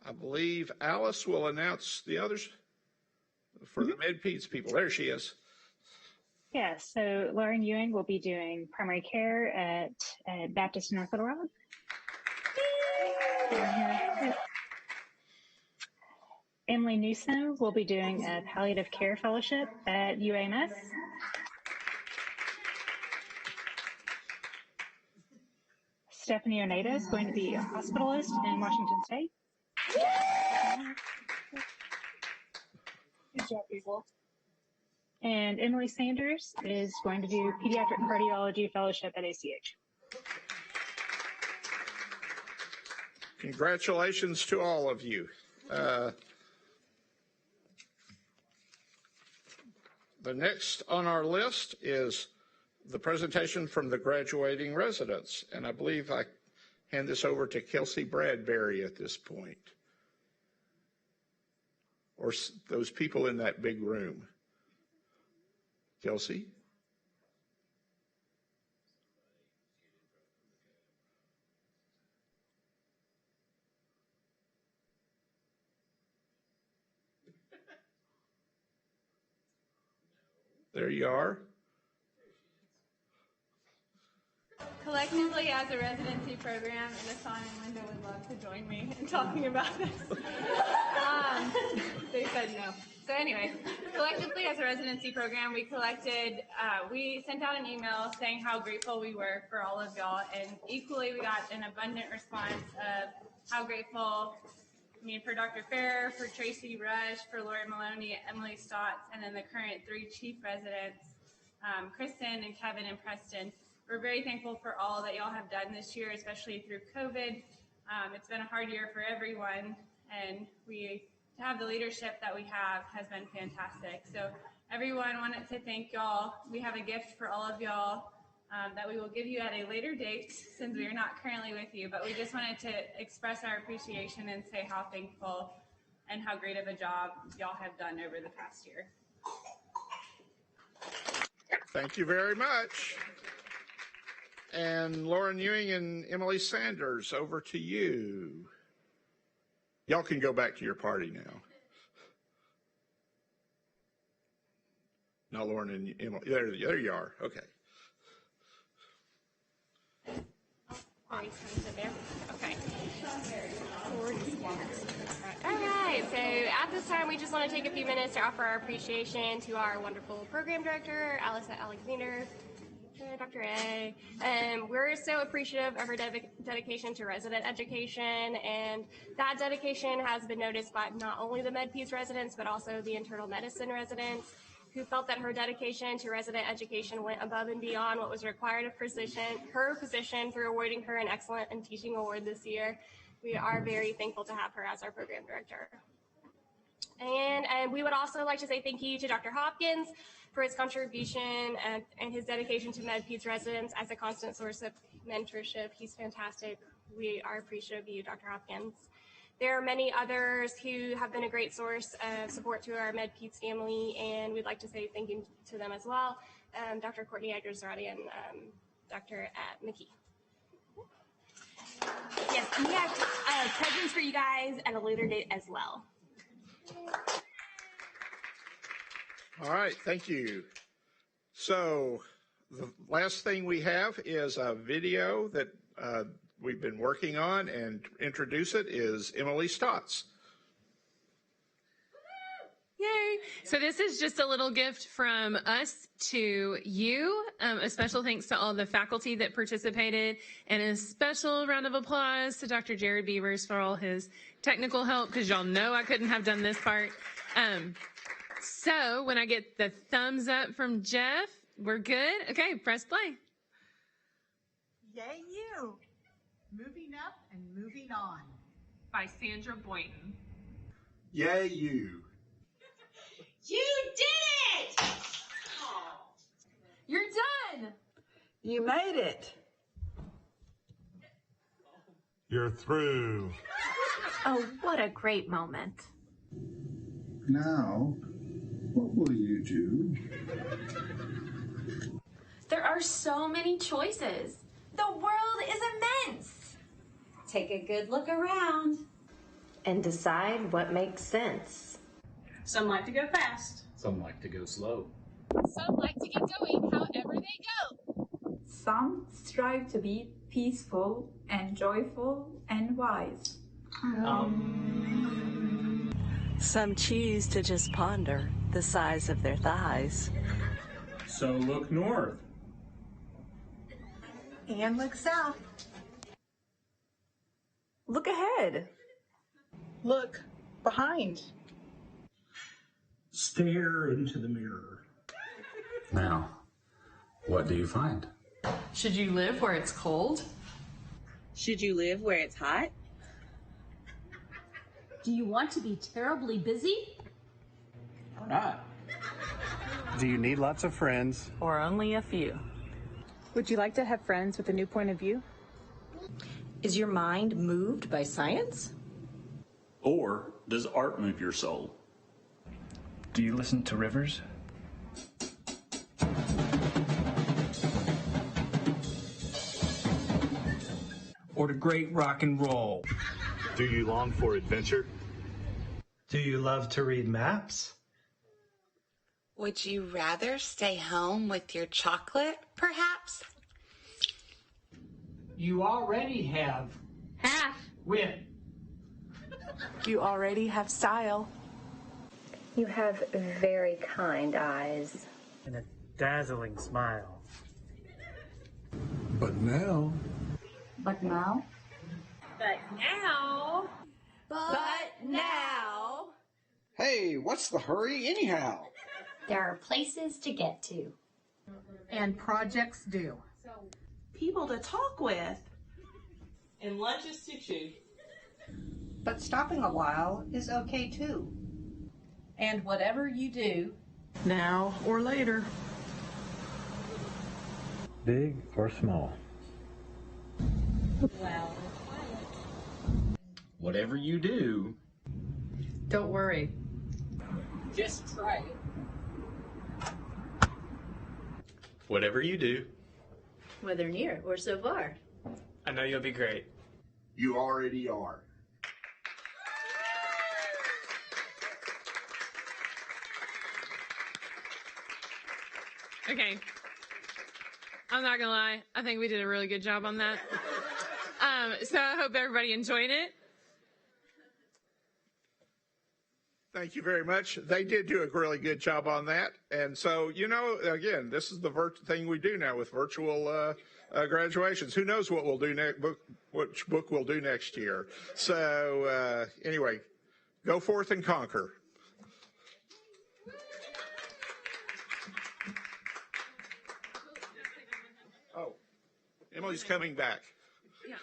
Speaker 1: I believe Alice will announce the others for the Med-Peds people. There she is.
Speaker 18: Yeah, so Lauren Ewing will be doing primary care at Baptist North Little Rock. Emily Newsom will be doing a palliative care fellowship at UAMS. Stephanie Oneda is going to be a hospitalist in Washington State. Good job, people. And Emily Sanders is going to do pediatric cardiology fellowship at ACH.
Speaker 1: Congratulations to all of you. The next on our list is the presentation from the graduating residents. And I believe I hand this over to Kelsey Bradbury at this point. Or those people in that big room. Kelsey? There you are.
Speaker 13: Collectively, as a residency program, and Hassan and Linda would love to join me in talking about this. They said no. So anyway, collectively as a residency program, we sent out an email saying how grateful we were for all of y'all, and equally we got an abundant response of how grateful, for Dr. Fair, for Tracy Rush, for Lori Maloney, Emily Stotts, and then the current 3 chief residents, Kristen and Kevin and Preston. we're very thankful for all that y'all have done this year, especially through COVID. It's been a hard year for everyone, and to have the leadership that we have has been fantastic. So everyone, wanted to thank y'all. We have a gift for all of y'all that we will give you at a later date since we are not currently with you, but we just wanted to express our appreciation and say how thankful and how great of a job y'all have done over the past year.
Speaker 1: Thank you very much. And Lauren Ewing and Emily Sanders, over to you. Y'all can go back to your party now. Now, Lauren and Emily, there you are. Okay.
Speaker 14: Okay. All right, so at this time, we just want to take a few minutes to offer our appreciation to our wonderful program director, Alyssa Alexander, Dr. A. We're so appreciative of her dedication to resident education, and that dedication has been noticed by not only the MedPeds residents, but also the internal medicine residents, who felt that her dedication to resident education went above and beyond what was required of her position through awarding her an Excellent in Teaching Award this year. We are very thankful to have her as our program director. And we would also like to say thank you to Dr. Hopkins for his contribution and his dedication to MedPeds residents as a constant source of mentorship. He's fantastic. We are appreciative of you, Dr. Hopkins. There are many others who have been a great source of support to our MedPeds family, and we'd like to say thank you to them as well. Dr. Courtney Agnersradi and Dr. McKee.
Speaker 5: Yes, and we have presents for you guys at a later date as well.
Speaker 1: All right, thank you. So the last thing we have is a video that we've been working on, and introduce it is Emily Stotts.
Speaker 2: Yay. So this is just a little gift from us to you. A special thanks to all the faculty that participated, and a special round of applause to Dr. Jared Beavers for all his technical help, because y'all know I couldn't have done this part. So when I get the thumbs up from Jeff, we're good. Okay, press play.
Speaker 22: Yay you! Moving up and moving on.
Speaker 2: By Sandra Boynton.
Speaker 1: Yay, you.
Speaker 22: You did it!
Speaker 5: You're done!
Speaker 22: You made it.
Speaker 23: You're through.
Speaker 24: Oh, what a great moment.
Speaker 25: Now, what will you do?
Speaker 24: There are so many choices. The world is immense.
Speaker 26: Take a good look around and decide what makes sense.
Speaker 22: Some like to go fast.
Speaker 27: Some like to go slow.
Speaker 24: Some like to get going however they go.
Speaker 28: Some strive to be peaceful and joyful and wise.
Speaker 29: Some choose to just ponder the size of their thighs.
Speaker 27: So look north.
Speaker 22: And look south.
Speaker 29: Look ahead.
Speaker 22: Look behind.
Speaker 27: Stare into the mirror.
Speaker 23: Now, what do you find?
Speaker 2: Should you live where it's cold?
Speaker 29: Should you live where it's hot?
Speaker 5: Do you want to be terribly busy?
Speaker 27: Or not.
Speaker 20: Do you need lots of friends?
Speaker 29: Or only a few?
Speaker 28: Would you like to have friends with a new point of view?
Speaker 26: Is your mind moved by science?
Speaker 27: Or does art move your soul?
Speaker 30: Do you listen to rivers?
Speaker 27: Or to great rock and roll?
Speaker 23: Do you long for adventure?
Speaker 31: Do you love to read maps?
Speaker 32: Would you rather stay home with your chocolate, perhaps?
Speaker 33: You already have
Speaker 5: half
Speaker 33: wit.
Speaker 28: You already have style.
Speaker 26: You have very kind eyes.
Speaker 31: And a dazzling smile.
Speaker 25: But now...
Speaker 28: But now?
Speaker 5: But now...
Speaker 28: But now...
Speaker 34: Hey, what's the hurry anyhow?
Speaker 26: There are places to get to.
Speaker 22: And projects due. people to talk with.
Speaker 3: And lunches to chew.
Speaker 4: But stopping a while is okay too.
Speaker 22: And whatever you do, now or later.
Speaker 30: Big or small?
Speaker 22: Well,
Speaker 6: whatever you do,
Speaker 22: don't worry.
Speaker 3: Just try it.
Speaker 6: whatever you do,
Speaker 22: Whether near or so far.
Speaker 30: I know you'll be great.
Speaker 25: You already are.
Speaker 2: Okay. I'm not gonna lie. I think we did a really good job on that. So I hope everybody enjoyed it.
Speaker 1: Thank you very much. They did do a really good job on that. And so, again, this is the thing we do now with virtual graduations. Who knows what we'll do which book we'll do next year. So anyway, go forth and conquer. Oh, Emily's coming back.
Speaker 2: Yeah.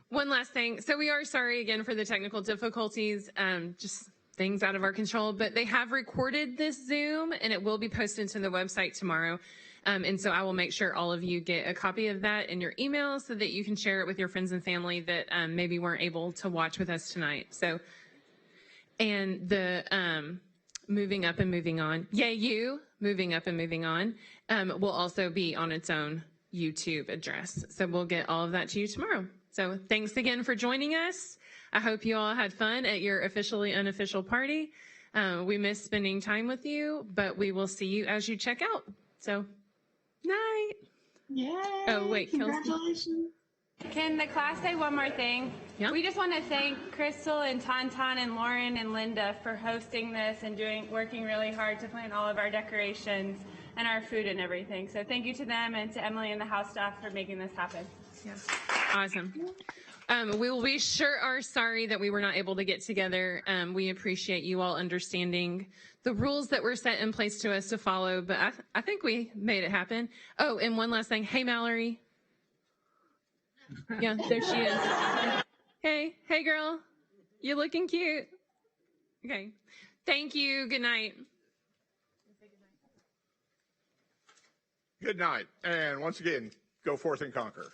Speaker 2: One last thing. So we are sorry again for the technical difficulties, just things out of our control, but they have recorded this Zoom and it will be posted to the website tomorrow. And so I will make sure all of you get a copy of that in your email so that you can share it with your friends and family that maybe weren't able to watch with us tonight. So, and the moving up and moving on, moving up and moving on, will also be on its own YouTube address. So we'll get all of that to you tomorrow. So thanks again for joining us. I hope you all had fun at your officially unofficial party. We miss spending time with you, but we will see you as you check out. So, night.
Speaker 22: Yay.
Speaker 2: Oh, wait,
Speaker 22: congratulations.
Speaker 13: Can the class say one more thing?
Speaker 2: Yeah.
Speaker 13: We just want to thank Crystal and Tauntaun and Lauren and Linda for hosting this and working really hard to plan all of our decorations and our food and everything. So thank you to them and to Emily and the house staff for making this happen.
Speaker 2: Yeah. Awesome. We will be sorry that we were not able to get together. We appreciate you all understanding the rules that were set in place to us to follow, but I think we made it happen. Oh, and one last thing. Hey, Mallory. Yeah, there she is. Hey, girl. You're looking cute. Okay. Thank you. Good night.
Speaker 1: Good night. And once again, go forth and conquer.